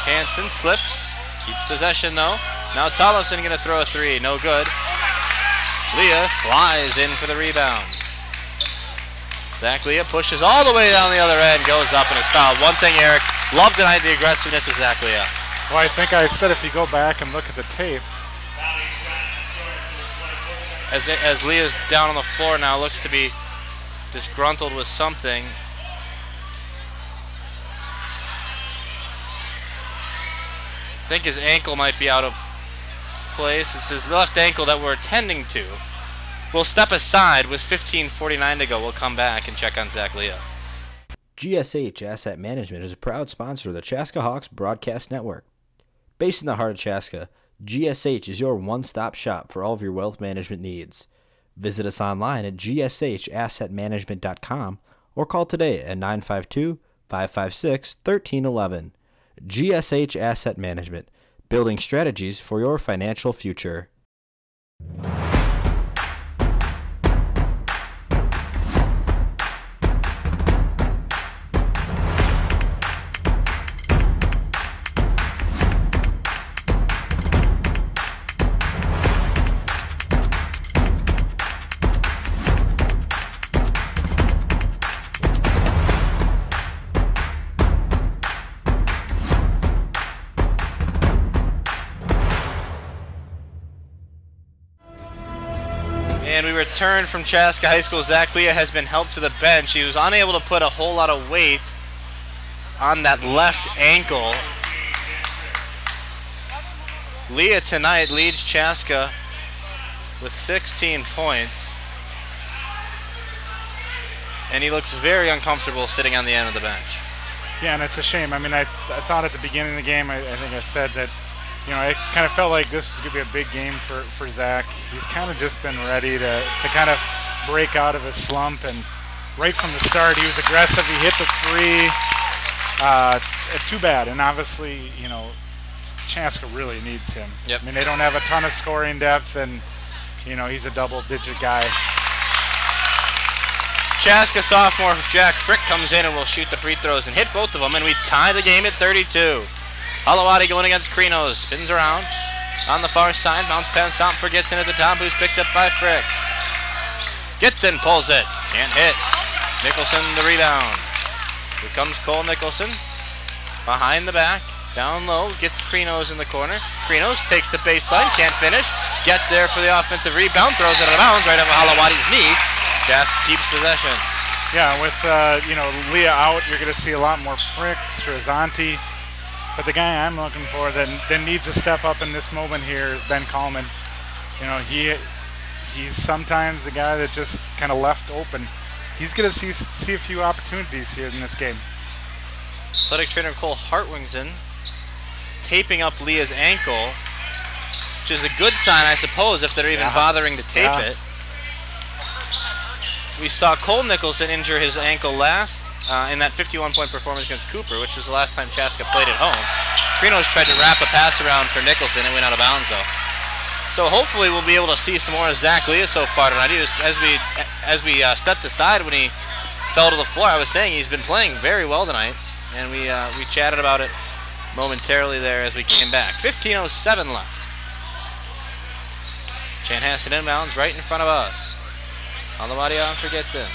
Hansen slips. Keeps possession though. Now Tollison going to throw a 3. No good. Leah flies in for the rebound. Zach Leah pushes all the way down the other end. Goes up and is fouled. One thing, Eric. Love tonight the aggressiveness of Zach Leah. Well, I think I said if you go back and look at the tape. As Leah's down on the floor now, looks to be disgruntled with something. I think his ankle might be out of place. It's his left ankle that we're attending to. We'll step aside with 15:49 to go. We'll come back and check on Zach Leah. GSH Asset Management is a proud sponsor of the Chaska Hawks Broadcast Network. Based in the heart of Chaska, GSH is your one-stop shop for all of your wealth management needs. Visit us online at gshassetmanagement.com or call today at 952-556-1311. GSH Asset Management, building strategies for your financial future. And we return from Chaska High School. Zach Leah has been helped to the bench. He was unable to put a whole lot of weight on that left ankle. Leah tonight leads Chaska with 16 points. And he looks very uncomfortable sitting on the end of the bench. Yeah, and it's a shame. I mean, I thought at the beginning of the game, I think I said that, you know, I kind of felt like this is going to be a big game for Zach. He's kind of just been ready to kind of break out of his slump, and right from the start he was aggressive. He hit the three. Too bad, and obviously, you know, Chaska really needs him. Yep. I mean, they don't have a ton of scoring depth, and, you know, he's a double-digit guy. Chaska sophomore Jack Frick comes in and will shoot the free throws and hit both of them, and we tie the game at 32. Halawadi going against Krinos, spins around on the far side, bounce pass out for Gitson at the top, who's picked up by Frick. Gitson pulls it, can't hit. Nicholson the rebound. Here comes Cole Nicholson, behind the back, down low, gets Krinos in the corner. Krinos takes the baseline, can't finish, gets there for the offensive rebound, throws it out of bounds right over Halawadi's knee. Chaska keeps possession. Yeah, with you know, Leah out, you're going to see a lot more Frick, Strazanti. But the guy I'm looking for that needs to step up in this moment here is Ben Coleman. You know, he's sometimes the guy that just kind of left open. He's going to see a few opportunities here in this game. Athletic trainer Cole Hartwington taping up Leah's ankle, which is a good sign, I suppose, if they're even bothering to tape it. We saw Cole Nicholson injure his ankle last in that 51-point performance against Cooper, which was the last time Chaska played at home. Krinos tried to wrap a pass around for Nicholson and went out of bounds, though. So hopefully we'll be able to see some more of Zach Leah so far tonight. As we stepped aside when he fell to the floor, I was saying he's been playing very well tonight, and we chatted about it momentarily there as we came back. 15:07 left. Chanhassen inbounds right in front of us. Halawadi on for Gitson.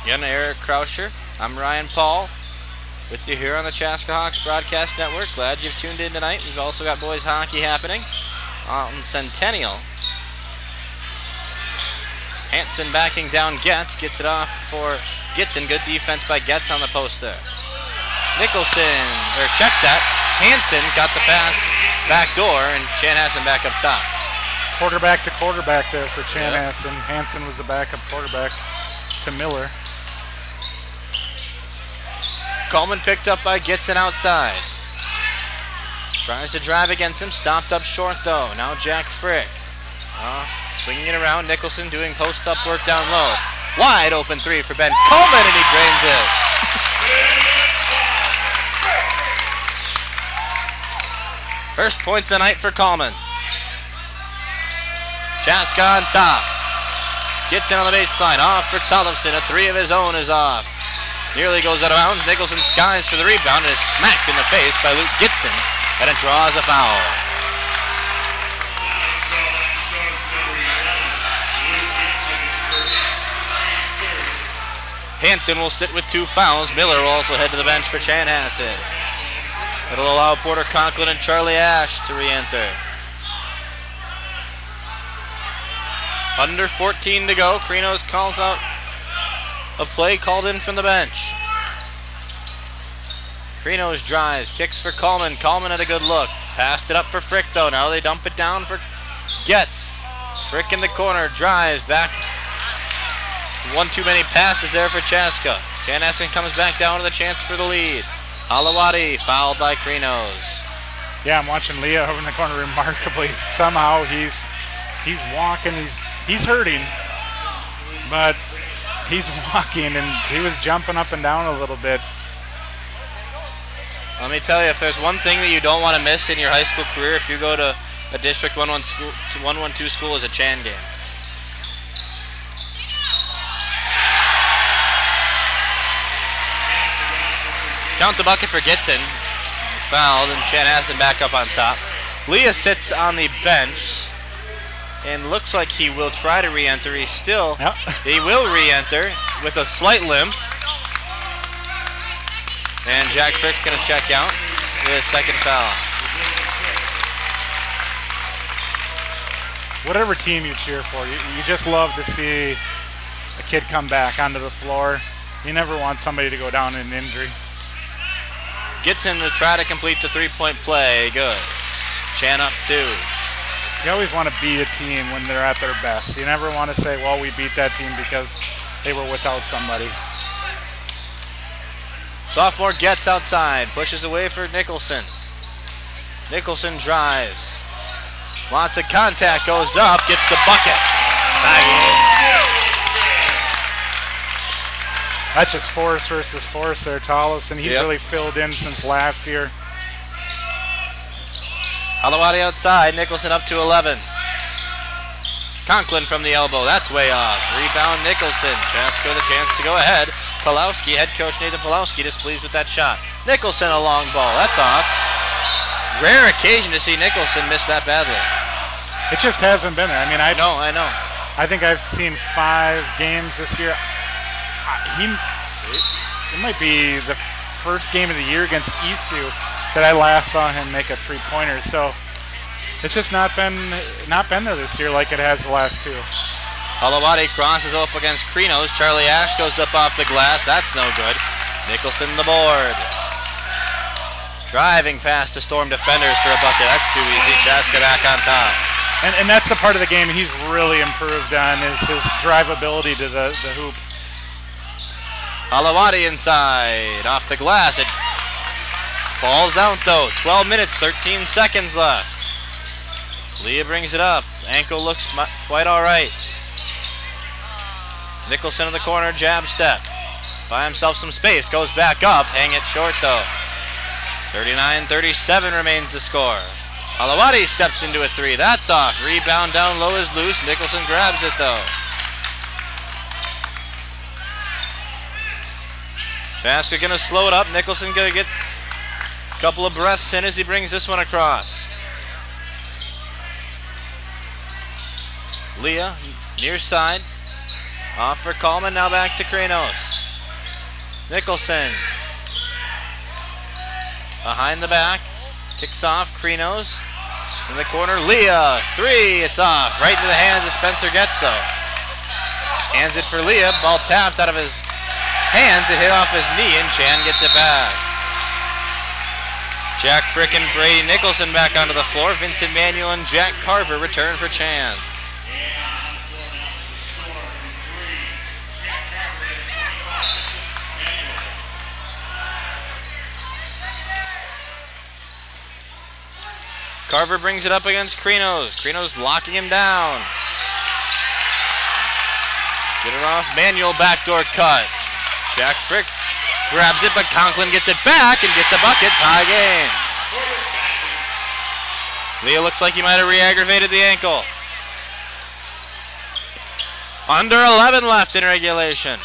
Again, Eric Krauscher. I'm Ryan Paul with you here on the Chaska Hawks Broadcast Network. Glad you've tuned in tonight. We've also got boys hockey happening on Centennial. Hansen backing down Getz. Gets it off for Gitson. Good defense by Getz on the post there. Nicholson, or check that. Hansen got the pass back door, and Chanhassen back up top. Quarterback to quarterback there for Chanhassen. Yep. Hansen was the backup quarterback to Miller. Coleman picked up by Gitson outside. Tries to drive against him, stopped up short though. Now Jack Frick. Swinging it around, Nicholson doing post-up work down low. Wide open three for Ben Coleman, and he drains it. First points tonight for Coleman. Chaska on top. Gitson on the baseline, off for Tollefson. A three of his own is off. Nearly goes out of bounds. Nicholson skies for the rebound and is smacked in the face by Luke Gitson, and it draws a foul. Hansen will sit with 2 fouls. Miller will also head to the bench for Chanhassen. It'll allow Porter Conklin and Charlie Ash to re-enter. Under 14 to go. Krinos calls out a play called in from the bench. Krinos drives, kicks for Coleman. Coleman had a good look. Passed it up for Frick though. Now they dump it down for Getz. Frick in the corner, drives back. One too many passes there for Chaska. Chanhassen comes back down with a chance for the lead. Halawadi fouled by Krinos. Yeah, I'm watching Leah over in the corner remarkably. Somehow he's walking, he's hurting, but he's walking, and he was jumping up and down a little bit. Let me tell you, if there's one thing that you don't want to miss in your high school career, if you go to a District 112 school, is a Chan game. Count the bucket for Gitson. Fouled, and Chanhassen back up on top. Leah sits on the bench and looks like he will try to re-enter. He will re-enter with a slight limp. And Jack Frick's going to check out with a second foul. Whatever team you cheer for, you just love to see a kid come back onto the floor. You never want somebody to go down in an injury. Gitson to try to complete the three-point play. Good. Chan up 2. You always want to beat a team when they're at their best. You never want to say, well, we beat that team because they were without somebody. Sophomore gets outside, pushes away for Nicholson. Nicholson drives. Lots of contact, goes up, gets the bucket. That's just Forrest versus Forrest there, Talos, and he's really filled in since last year. Halawadi outside, Nicholson up to 11. Conklin from the elbow, that's way off. Rebound Nicholson, Chaska with a chance to go ahead. Pulowski, head coach Nathan Pulowski, displeased with that shot. Nicholson a long ball, that's off. Rare occasion to see Nicholson miss that badly. It just hasn't been there. I mean, I know. I think I've seen 5 games this year. It might be the first game of the year against Isu that I last saw him make a three-pointer. So it's just not been there this year like it has the last 2. Halawadi crosses up against Krinos. Charlie Ash goes up off the glass. That's no good. Nicholson the board. Driving past the Storm defenders for a bucket. That's too easy. Chaska back on top. And that's the part of the game he's really improved on, is his drivability to the hoop. Halawadi inside. Off the glass. It falls out though. 12 minutes, 13 seconds left. Leah brings it up. Ankle looks quite all right. Nicholson in the corner, jab step. Buy himself some space, goes back up, hang it short though. 39-37 remains the score. Halawadi steps into a 3, that's off. Rebound down low is loose, Nicholson grabs it though. Chaska gonna slow it up, Nicholson gonna get a couple of breaths in as he brings this one across. Leah, near side. Off for Coleman, now back to Krinos. Nicholson. Behind the back. Kicks off, Krinos. In the corner, Leah. 3, it's off. Right into the hands of Spencer Getz, though. Hands it for Leah. Ball tapped out of his hands. It hit off his knee, and Chan gets it back. Jack Frick and Brady Nicholson back onto the floor. Vincent Manuel and Jack Carver return for Chan. Carver brings it up against Krinos. Krinos blocking him down. Get it off. Manuel backdoor cut. Jack Frick grabs it, but Conklin gets it back and gets a bucket. Tie game. Leah looks like he might have re-aggravated the ankle. Under 11 left in regulation.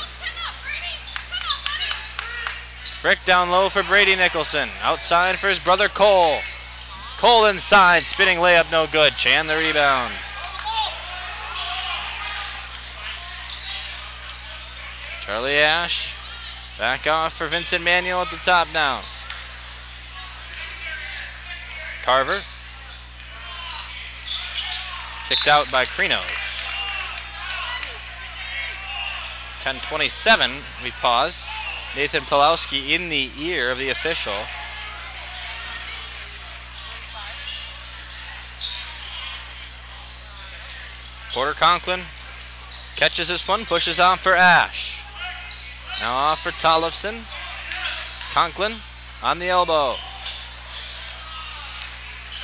Frick down low for Brady Nicholson. Outside for his brother Cole. Cole inside, spinning layup, no good. Chan the rebound. Charlie Ash, back off for Vincent Manuel at the top now. Carver. Kicked out by Krinos. 10:27, we pause. Nathan Pulowski in the ear of the official. Porter Conklin catches this one, pushes on for Ash. Now off for Tollefson. Conklin on the elbow.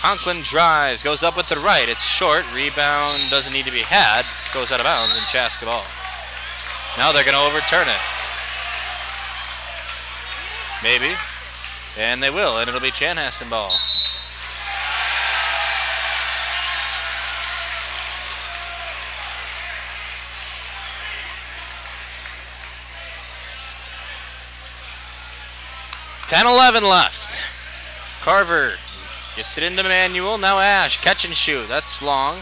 Conklin drives, goes up with the right. It's short. Rebound doesn't need to be had. Goes out of bounds and Chaska ball. Now they're going to overturn it. Maybe. And they will, and it'll be Chanhassen ball. $10-11 left. Carver gets it into Manuel. Now Ash, catch and shoot. That's long.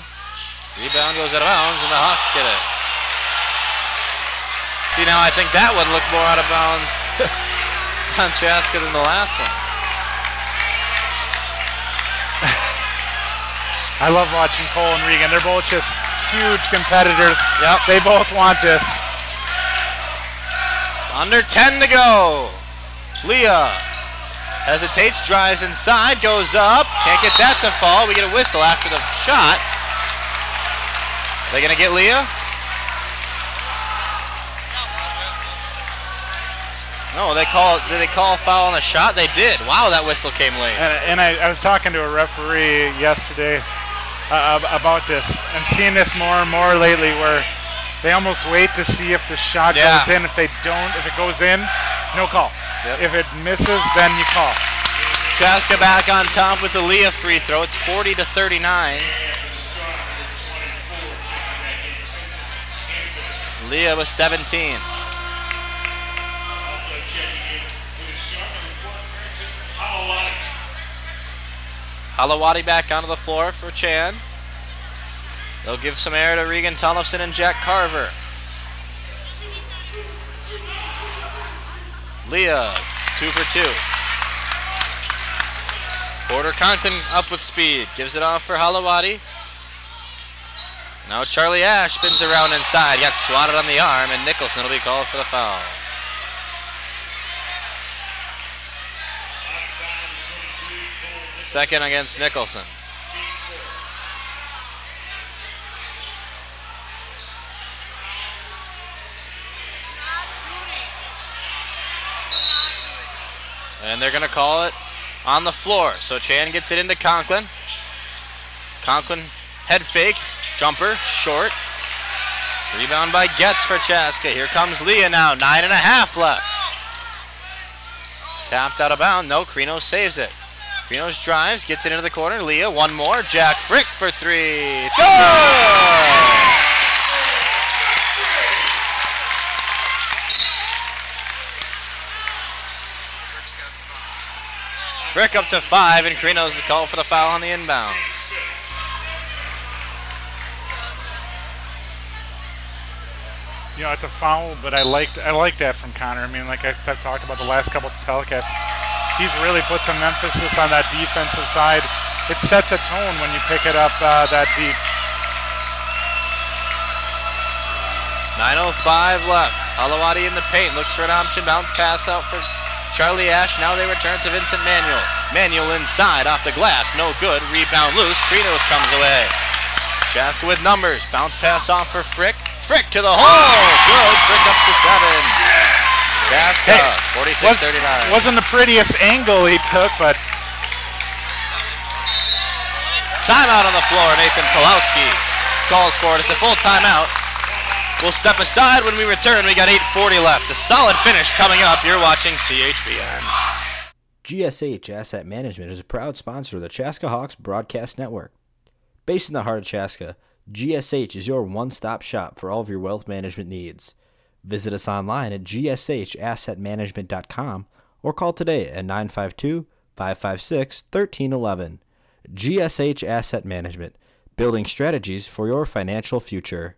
Rebound goes out of bounds, and the Hawks get it. See, now I think that one looked more out of bounds on Chaska than the last one. I love watching Cole and Regan. They're both just huge competitors. Yep. They both want this. Under 10 to go. Leah hesitates, drives inside, goes up. Can't get that to fall. We get a whistle after the shot. Are they going to get Leah? No, did they call a foul on the shot? They did. Wow, that whistle came late. And I was talking to a referee yesterday about this. I'm seeing this more and more lately where they almost wait to see if the shot goes in. If it goes in, no call. Yep. If it misses, then you call. Chaska back on top with the Leah free throw. It's 40-39. Leah with 17. Halawadi back onto the floor for Chan. They'll give some air to Regan Tollefson and Jack Carver. Leah, 2 for 2. Porter Conklin up with speed. Gives it off for Halawadi. Now Charlie Ash spins around inside. Got swatted on the arm, and Nicholson will be called for the foul. Second against Nicholson. And they're going to call it on the floor. So Chan gets it into Conklin. Conklin head fake, jumper, short. Rebound by Getz for Chaska. Here comes Leah now, 9.5 left. Tapped out of bounds. No, Krinos saves it. Krinos drives, gets it into the corner. Leah, one more. Jack Frick for 3. It's good! Frick up to 5, and Krinos is called for the foul on the inbound. You know, it's a foul, but I like that from Connor. I mean, like I've talked about the last couple of telecasts, he's really put some emphasis on that defensive side. It sets a tone when you pick it up that deep. 9:05 left. Halawadi in the paint, looks for an option, bounce pass out for Charlie Ash. Now they return to Vincent Manuel. Manuel inside, off the glass, no good. Rebound loose, Krinos comes away. Chaska with numbers, bounce pass off for Frick. Frick to the hole, good. Frick up to 7. Chaska, 46-39. Wasn't the prettiest angle he took, but timeout on the floor. Nathan Pulowski calls for it. It's a full timeout. We'll step aside when we return. We got 8:40 left. A solid finish coming up. You're watching CHBN. GSH Asset Management is a proud sponsor of the Chaska Hawks Broadcast Network. Based in the heart of Chaska, GSH is your one-stop shop for all of your wealth management needs. Visit us online at gshassetmanagement.com or call today at 952-556-1311. GSH Asset Management, building strategies for your financial future.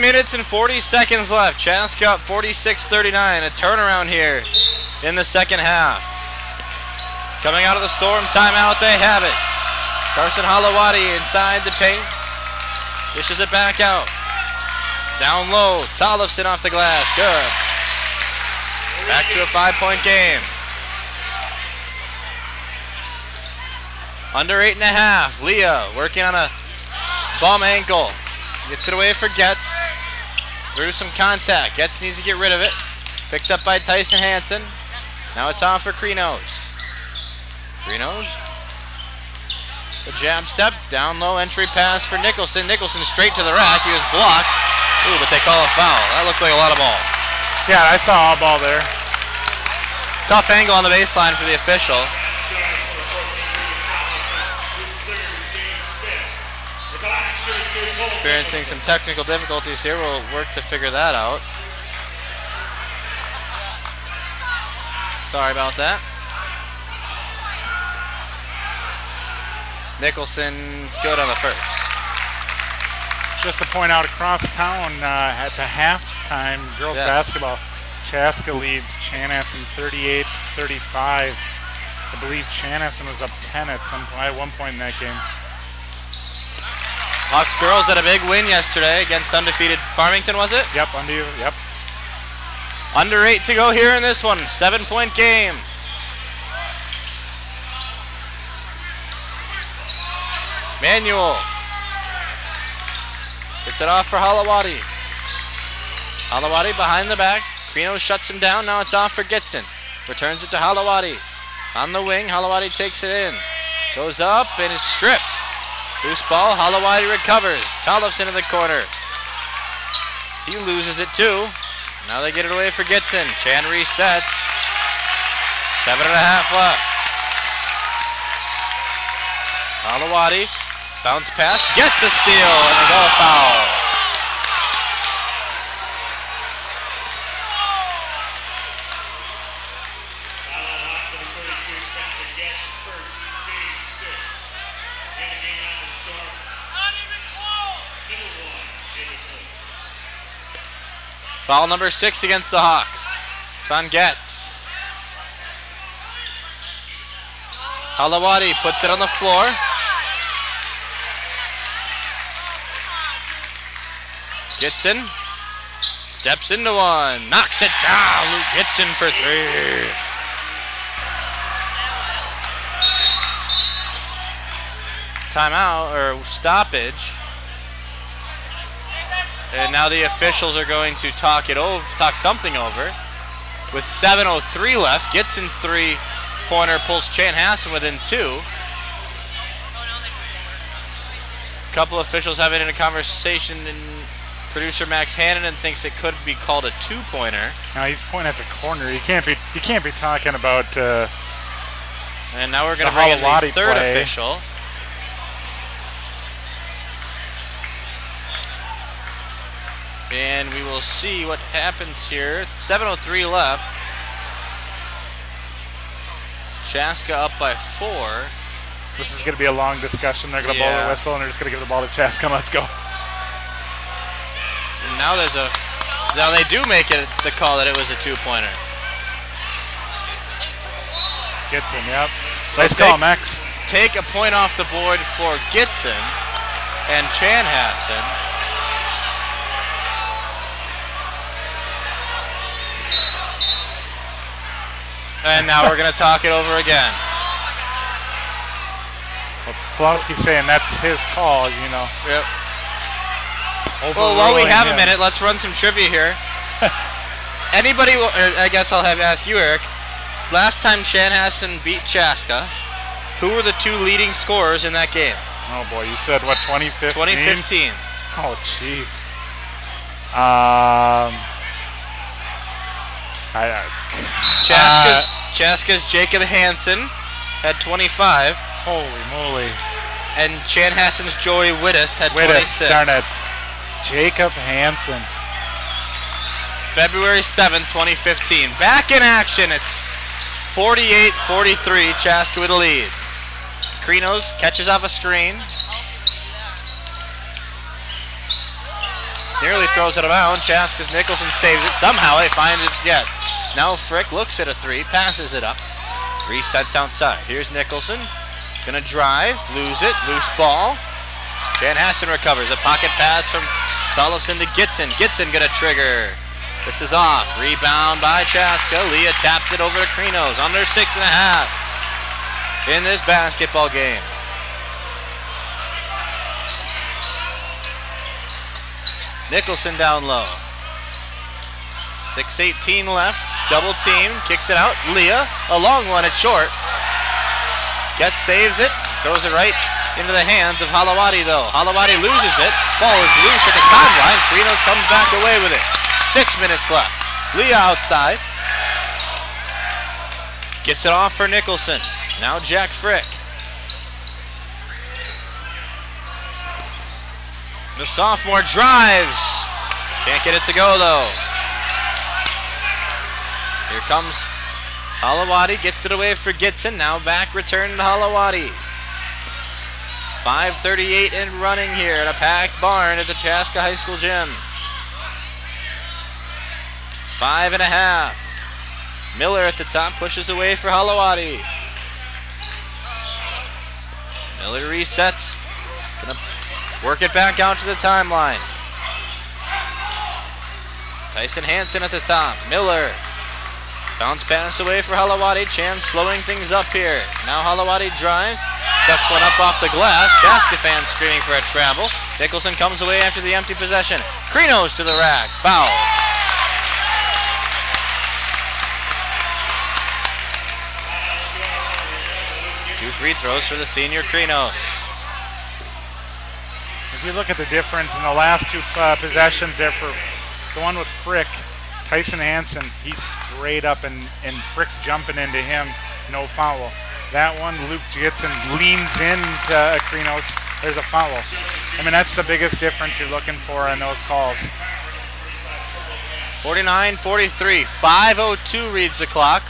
minutes and 40 seconds left. Chaska up 46-39. A turnaround here in the second half. Coming out of the Storm timeout, they have it. Carson Halawadi inside the paint. Dishes it back out. Down low, Tollefson off the glass. Good. Back to a 5-point game. Under 8.5. Leah working on a bum ankle. Gets it away for Getz. Through some contact. Getz needs to get rid of it. Picked up by Tyson Hansen. Now it's on for Krinos. Krinos. The jab step. Down low entry pass for Nicholson. Nicholson straight to the rack. He was blocked. Ooh, but they call a foul. That looked like a lot of ball. Yeah, I saw a ball there. Tough angle on the baseline for the official. Experiencing some technical difficulties here. We'll work to figure that out. Sorry about that. Nicholson good on the first. Just to point out, across town at the halftime, girls basketball, Chaska leads Chanhassen 38-35. I believe Chanhassen was up 10 at one point in that game. Hawks girls had a big win yesterday against undefeated Farmington, was it? Yep, yep. Under 8 to go here in this one. 7-point game. Manuel. Gets it off for Halawadi. Halawadi behind the back. Krinos shuts him down. Now it's off for Gitson. Returns it to Halawadi. On the wing, Halawadi takes it in. Goes up and is stripped. Loose ball, Halawadi recovers. Tollefson in the corner. He loses it too. Now they get it away for Gitson. Chan resets. 7.5 left. Halawadi. Bounce pass. Gets a steal and they go foul. Foul number 6 against the Hawks. It's on Getz. Halawadi puts it on the floor. Gitson steps into one. Knocks it down. Luke Gitson for 3. Timeout or stoppage. And now the officials are going to talk something over. With 7:03 left, Gitson's 3-pointer pulls Chanhassen within 2. A couple officials having a conversation, and producer Max Hannon thinks it could be called a 2-pointer. Now he's pointing at the corner. You can't be talking about. And now we're going to bring in the third official. And we will see what happens here. 7:03 left. Chaska up by 4. This is going to be a long discussion. They're going to blow the whistle, and they're just going to give the ball to Chaska. Let's go. And now now they do make it the call that it was a 2-pointer. Gitson, yep. So nice call, Max. Take a point off the board for Gitson and Chanhassen. And now we're going to talk it over again. Well, Pulowski's saying that's his call, you know. Yep. Well, while we have a minute, let's run some trivia here. Anybody, I guess I'll ask you, Eric. Last time Chanhassen beat Chaska, who were the 2 leading scorers in that game? Oh boy, you said what, 2015? 2015. Oh, jeez. Chaska's Jacob Hansen had 25. Holy moly. And Chanhassen's Joey Wittes had 26. Darn it. Jacob Hansen. February 7th, 2015. Back in action. It's 48-43. Chaska with a lead. Krinos catches off a screen. nearly throws it around. Chaska's Nicholson saves it. Somehow they find it gets. Now Frick looks at a three, passes it up. Resets outside. Here's Nicholson. Gonna drive, lose it, loose ball. Chanhassen recovers. A pocket pass from Tollefson to Gitson. Gitson gonna trigger. This is off. Rebound by Chaska. Leah taps it over to Krinos. Under 6.5 in this basketball game. Nicholson down low. 6:18 left. Double team. Kicks it out. Leah. A long one. It's short. Gets, saves it. Throws it right into the hands of Halawadi though. Halawadi loses it. Ball is loose at the timeline. Krinos comes back away with it. 6 minutes left. Leah outside. Gets it off for Nicholson. Now Jack Frick. The sophomore drives. Can't get it to go though. Here comes Halawadi. Gets it away for Gitson. Now back return to Halawadi. 5:38 and running here in a packed barn at the Chaska High School gym. 5.5. Miller at the top pushes away for Halawadi. Miller resets. Gonna work it back out to the timeline. Tyson Hansen at the top. Miller. Bounce pass away for Halawadi. Chan slowing things up here. Now Halawadi drives. Chucks one up off the glass. Chaska fans screaming for a travel. Nicholson comes away after the empty possession. Krinos to the rack. Foul. Two free throws for the senior Krinos. If you look at the difference in the last two possessions there for the one with Frick, Tyson Hansen, he's straight up and Frick's jumping into him, no foul. That one, Luke Gitson leans into Krinos, there's a foul. I mean, that's the biggest difference you're looking for in those calls. 49-43, 5:02 reads the clock.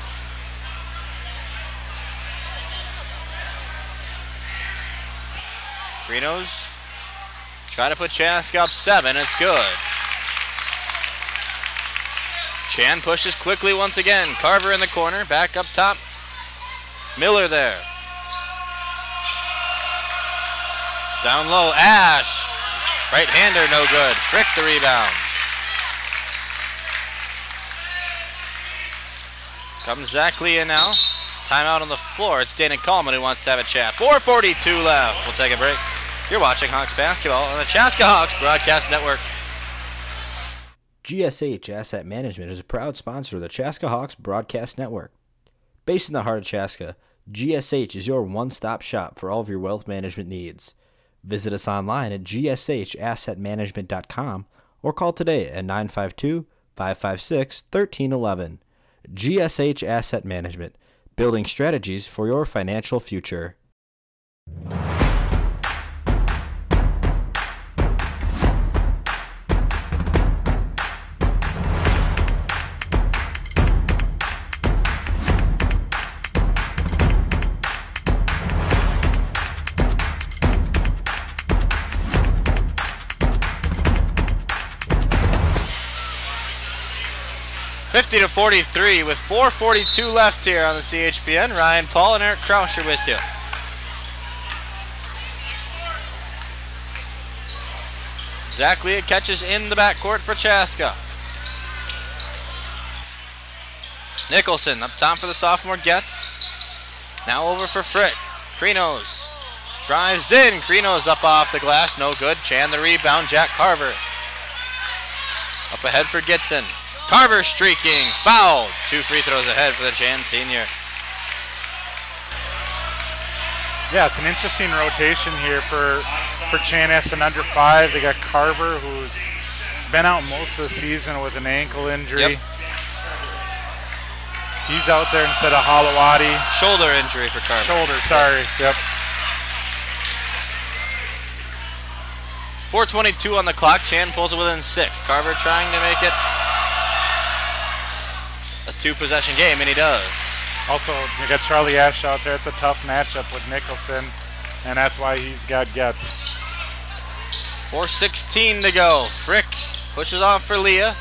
Krinos try to put Chaska up 7, it's good. Chan pushes quickly once again. Carver in the corner, back up top. Miller there. Down low, Ash. Right-hander, no good. Frick the rebound. Comes Zach Leah now. Timeout on the floor. It's Dana Coleman who wants to have a chat. 4:42 left. We'll take a break. You're watching Hawks basketball on the Chaska Hawks Broadcast Network. GSH Asset Management is a proud sponsor of the Chaska Hawks Broadcast Network. Based in the heart of Chaska, GSH is your one-stop shop for all of your wealth management needs. Visit us online at gshassetmanagement.com or call today at 952-556-1311. GSH Asset Management, building strategies for your financial future. To 43 with 4:42 left here on the CHPN. Ryan Paul and Eric Krauscher with you. Zach Leah catches in the backcourt for Chaska. Nicholson up top for the sophomore gets. Now over for Frick. Krinos drives in. Krinos up off the glass, no good. Chan the rebound. Jack Carver up ahead for Gitson. Carver streaking, fouled. 2 free throws ahead for the Chan senior. Yeah, it's an interesting rotation here for Chanhassen under 5. They got Carver, who's been out most of the season with an ankle injury. Yep. He's out there instead of Halawadi. Shoulder injury for Carver. Shoulder, sorry. Yep. 4:22 on the clock. Chan pulls it within 6. Carver trying to make it a 2-possession game, and he does. Also, you got Charlie Ash out there. It's a tough matchup with Nicholson, and that's why he's got gets. 4:16 to go. Frick Pushes off for Leah.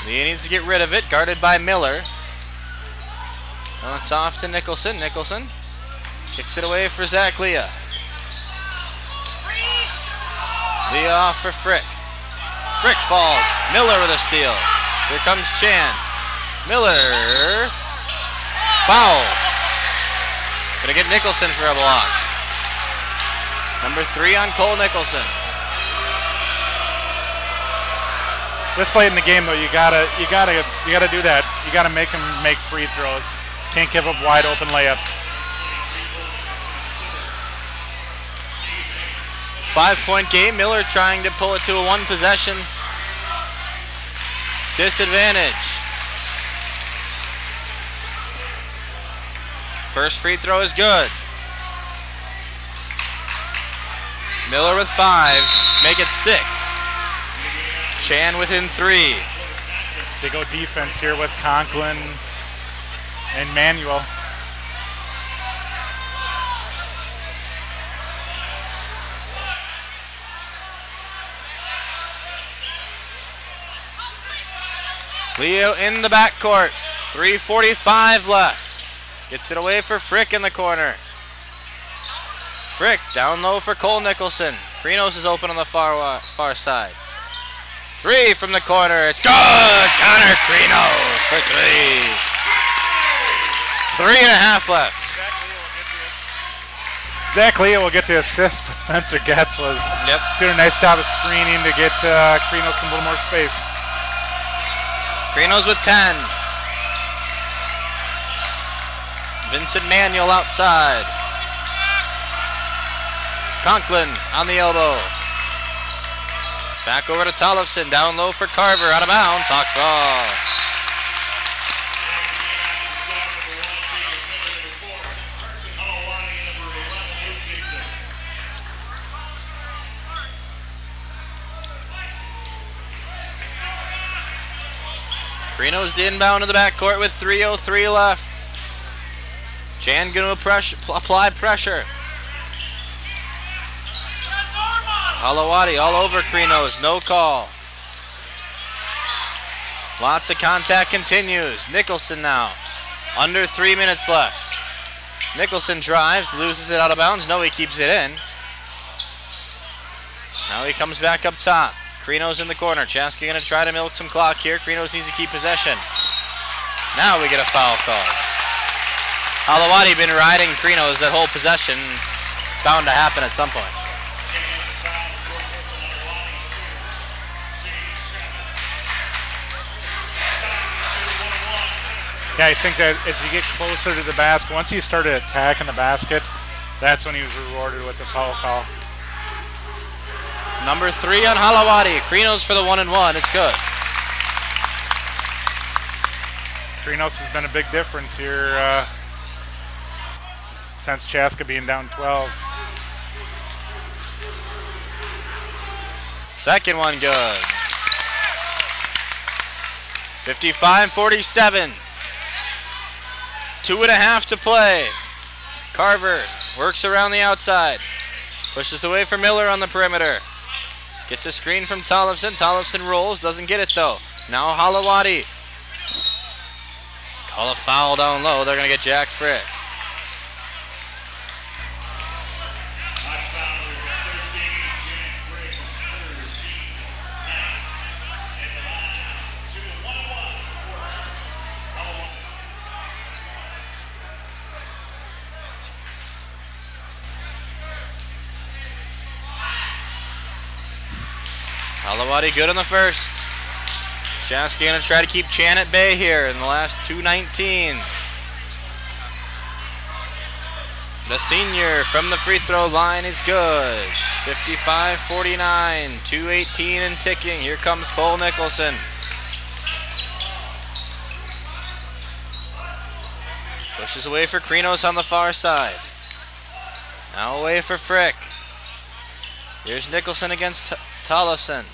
Leah needs to get rid of it, guarded by Miller. Well, it's off to Nicholson. Nicholson kicks it away for Zach Leah. Leah off for Frick. Frick falls. Miller with a steal. Here comes Chan. Miller. Foul. Gonna get Nicholson for a block. Number 3 on Cole Nicholson. This late in the game, though, you gotta do that. You gotta make them make free throws. Can't give up wide open layups. 5-point game. Miller trying to pull it to a 1 possession disadvantage. First free throw is good. Miller with 5, make it 6. Chan within 3. They go defense here with Conklin and Manuel. Leo in the backcourt. 3:45 left. Gets it away for Frick in the corner. Frick down low for Cole Nicholson. Krinos is open on the far side. 3 from the corner. It's good. Connor Krinos for 3. 3.5 left. Zach Leah will get the assist, but Spencer Getz was doing a nice job of screening to get Krinos some little more space. Krinos with 10. Vincent Manuel outside. Conklin on the elbow. Back over to Tollefson, down low for Carver, out of bounds, Hawks ball. Krinos to inbound to the backcourt with 3:03 left. Chan going to apply pressure. Halawadi all over Krinos, no call. Lots of contact continues. Nicholson now, under 3 minutes left. Nicholson drives, loses it out of bounds. No, he keeps it in. Now he comes back up top. Krinos in the corner. Chaska going to try to milk some clock here. Krinos needs to keep possession. Now we get a foul call. Halawadi been riding Krinos that whole possession. Bound to happen at some point. Yeah, I think that as you get closer to the basket, once he started attacking the basket, that's when he was rewarded with the foul call. Number 3 on Halawadi. Krinos for the 1-and-1. It's good. Krinos has been a big difference here since Chaska being down 12. Second one good. 55-47. 2.5 to play. Carver works around the outside. Pushes away for Miller on the perimeter. Gets a screen from Tollefson. Tollefson rolls, doesn't get it though. Now Halawadi. Call a foul down low. They're going to get Jack Frick. Halawadi good in the first. Chaska going to try to keep Chan at bay here in the last 2:19. The senior from the free throw line is good. 55-49, 2:18 and ticking. Here comes Cole Nicholson. Pushes away for Krinos on the far side. Now away for Frick. Here's Nicholson against Tollefson.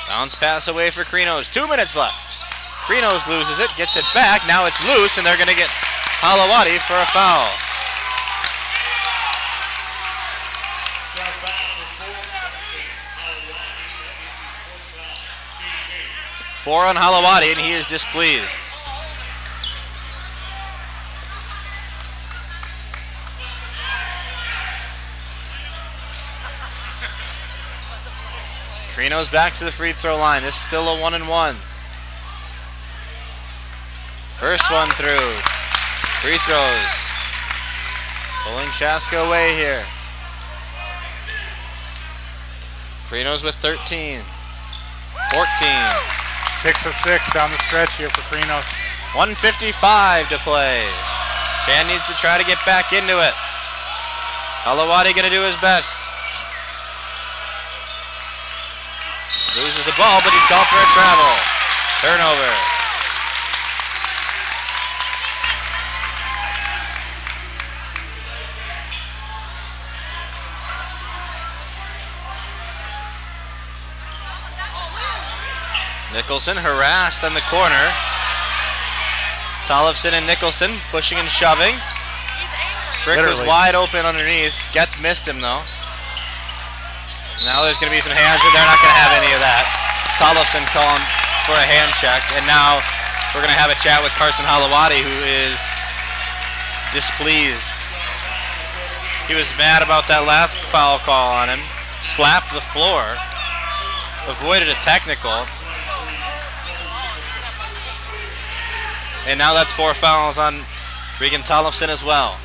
Bounce pass away for Krinos. 2 minutes left. Krinos loses it, gets it back. Now it's loose, and they're going to get Halawadi for a foul. 4 on Halawadi, and he is displeased. Carino's back to the free throw line. This is still a 1-and-1. First one through. Free throws. Pulling Chaska away here. Carino's with 13. 14. 6 of 6 down the stretch here for Carino's. 1:55 to play. Chan needs to try to get back into it. Halawadi gonna do his best. Loses the ball, but he's called for a travel. Turnover. Nicholson harassed on the corner. Tollefson and Nicholson pushing and shoving. Frick was wide open underneath. Getz missed him though. Now there's going to be some hands, and they're not going to have any of that. Tollefson calling for a hand check, and now we're going to have a chat with Carson Halawadi, who is displeased. He was mad about that last foul call on him. Slapped the floor. Avoided a technical. And now that's 4 fouls on Regan Tollefson as well.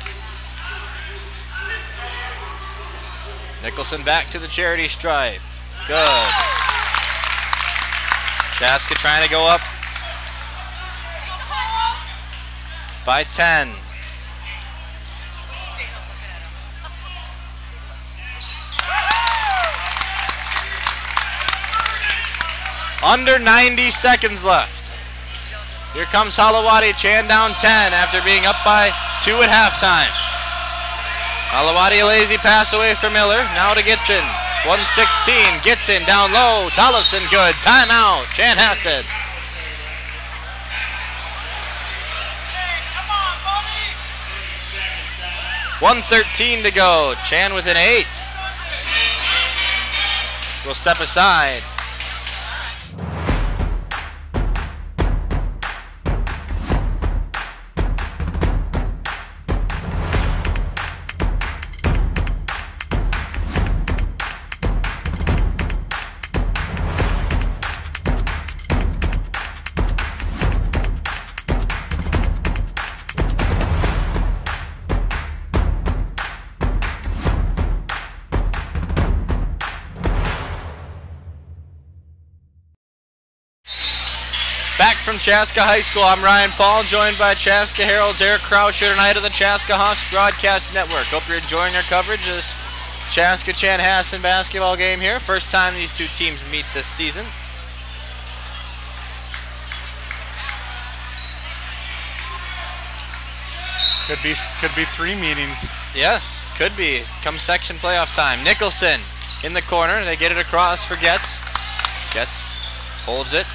Nicholson back to the charity stripe. Good. Chaska trying to go up by 10. Under 90 seconds left. Here comes Halawadi. Chan down 10 after being up by 2 at halftime. Halawadi, a lazy pass away from Miller. Now to Gitson. 1:16. Gitson down low. Tollefson good. Timeout. Chanhassen. .113 to go. Chan with an 8. Will step aside. Back from Chaska High School, I'm Ryan Paul, joined by Chaska Herald's Eric Krauscher tonight of the Chaska Hawks Broadcast Network. Hope you're enjoying our coverage of this Chaska Chanhassen basketball game here. First time these two teams meet this season. Could be 3 meetings. Yes, could be. Come section playoff time. Nicholson in the corner. They get it across for Getz. Getz holds it.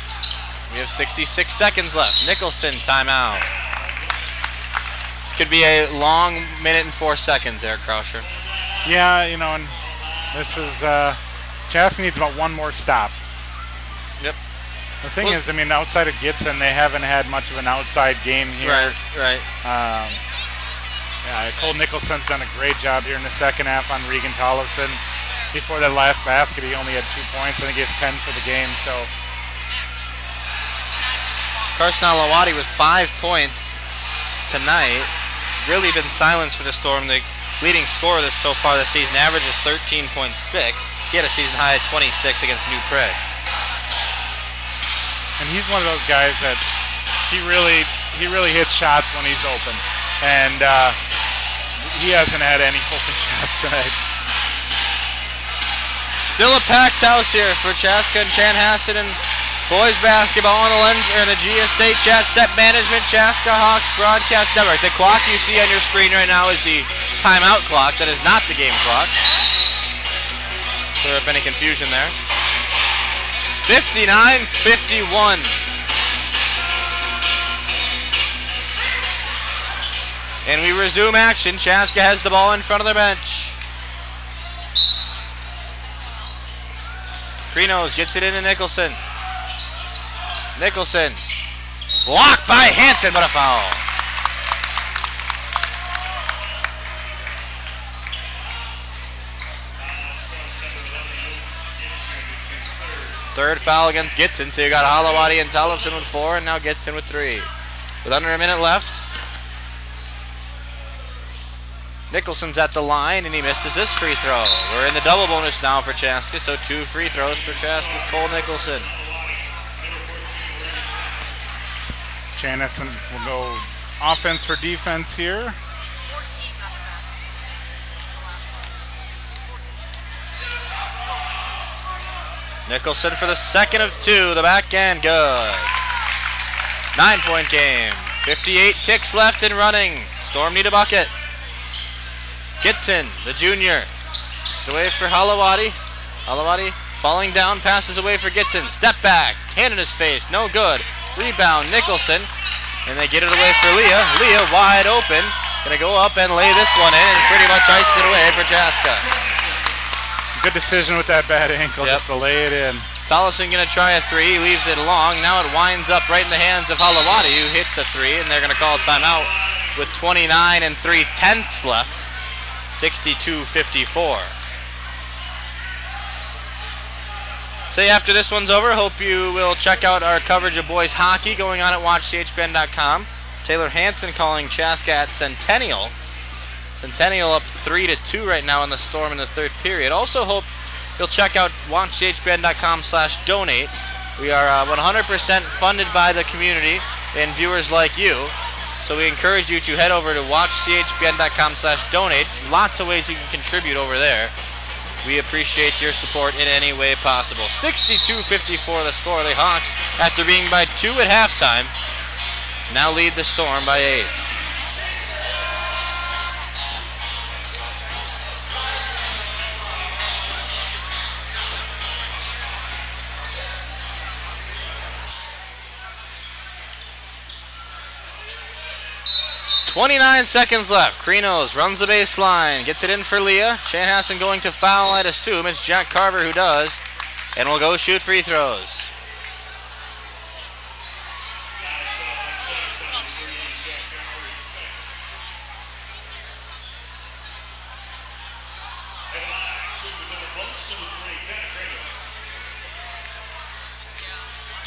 We have 66 seconds left. Nicholson, timeout. This could be a long 1:04 seconds, Eric Krauscher. Yeah, you know, and this is, Chaska needs about 1 more stop. Yep. The thing is, I mean, outside of Gitson, they haven't had much of an outside game here. Right. Yeah, Cole Nicholson's done a great job here in the second half on Regan Tollefson. Before that last basket, he only had 2 points. I think he has 10 for the game, so. Carson Halawadi with 5 points tonight. Really been silenced for the Storm. The leading scorer so far this season averages 13.6. He had a season high at 26 against New Prague. And he's one of those guys that he really hits shots when he's open. And he hasn't had any open shots tonight. Still a packed house here for Chaska and Chanhassen and boys basketball on the GSH Asset Management Chaska Hawks Broadcast Network. The clock you see on your screen right now is the timeout clock. That is not the game clock. There have been any confusion there. 59-51. And we resume action. Chaska has the ball in front of their bench. Krinos gets it into Nicholson. Nicholson. Blocked by Hansen, but a foul. Third foul against Gitson, so you got Halawadi and Tollefson with 4, and now Gitson with 3. With under a minute left, Nicholson's at the line, and he misses this free throw. We're in the double bonus now for Chaska, so 2 free throws for Chaska's Cole Nicholson. Chanhassen will go offense for defense here. Nicholson for the second of 2, the back end, good. 9-point game, 58 ticks left and running. Storm need a bucket. Gitson, the junior, away for Halawadi. Halawadi falling down, passes away for Gitson. Step back, hand in his face, no good. Rebound, Nicholson, and they get it away for Leah. Leah wide open, gonna go up and lay this one in, and pretty much ice it away for Chaska. Good decision with that bad ankle, just to lay it in. Tollefson gonna try a 3, leaves it long. Now it winds up right in the hands of Halawadi, who hits a 3, and they're gonna call a timeout with 29 3/10 left. 62-54. Say after this one's over, hope you will check out our coverage of boys hockey going on at watchchbn.com. Taylor Hansen calling Chaska at Centennial. Centennial up 3-2 right now in the Storm in the third period. Also hope you'll check out watchhbn.com/donate. We are 100% funded by the community and viewers like you. So we encourage you to head over to watchchbn.com/donate. Lots of ways you can contribute over there. We appreciate your support in any way possible. 62-54 the score. The Hawks, after being by 2 at halftime, now lead the Storm by 8. .29 seconds left. Krinos runs the baseline, gets it in for Leah. Chanhassen going to foul, I'd assume. It's Jack Carver who does, and will go shoot free throws.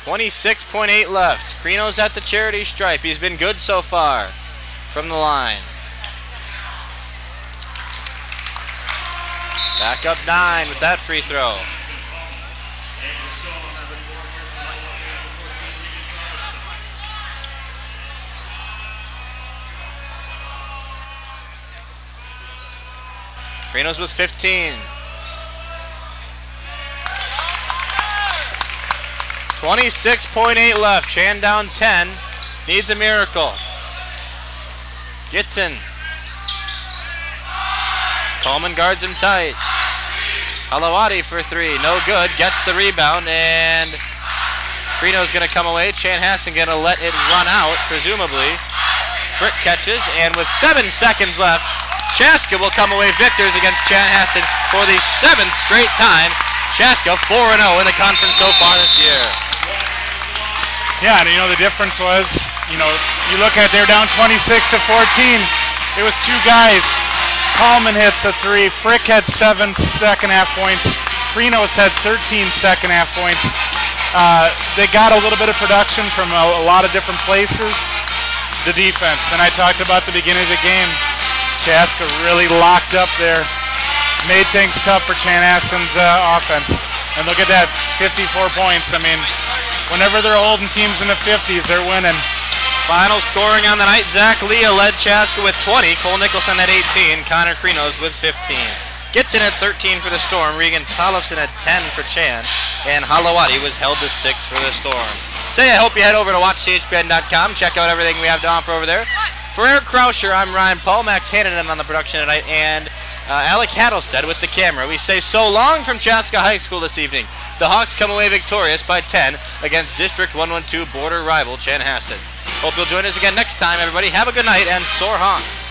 .28 left. Krinos at the charity stripe. He's been good so far from the line. Back up 9 with that free throw. Krinos with 15. 26.8 left. Chan down 10. Needs a miracle. Gitson. Coleman guards him tight. Halawadi for 3. No good. Gets the rebound, and Krinos going to come away. Chanhassen going to let it run out, presumably. Frick catches, and with 7 seconds left, Chaska will come away victors against Chanhassen for the 7th straight time. Chaska 4-0 in the conference so far this year. Yeah, and the difference was, you look at they're down 26-14. It was 2 guys. Coleman hits a 3. Frick had 7 second half points. Krinos had 13 second half points. They got a little bit of production from a lot of different places. The defense, and I talked about the beginning of the game. Chaska really locked up there. Made things tough for Chanhassen's offense. And look at that, 54 points. I mean, whenever they're holding teams in the 50s, they're winning. Final scoring on the night, Zach Leah led Chaska with 20, Cole Nicholson at 18, Connor Krinos with 15. Gitson at 13 for the Storm, Regan Tollefson at 10 for Chan, and Halawadi was held to 6 for the Storm. Say, I hope you head over to watchchbn.com, check out everything we have to offer over there. For Eric Krauscher, I'm Ryan Paul, Max Hannon on the production tonight, and Alec Hattlestead with the camera. We say so long from Chaska High School this evening. The Hawks come away victorious by 10 against District 112 border rival Chanhassen. Hope you'll join us again next time, everybody. Have a good night, and soar Hawks.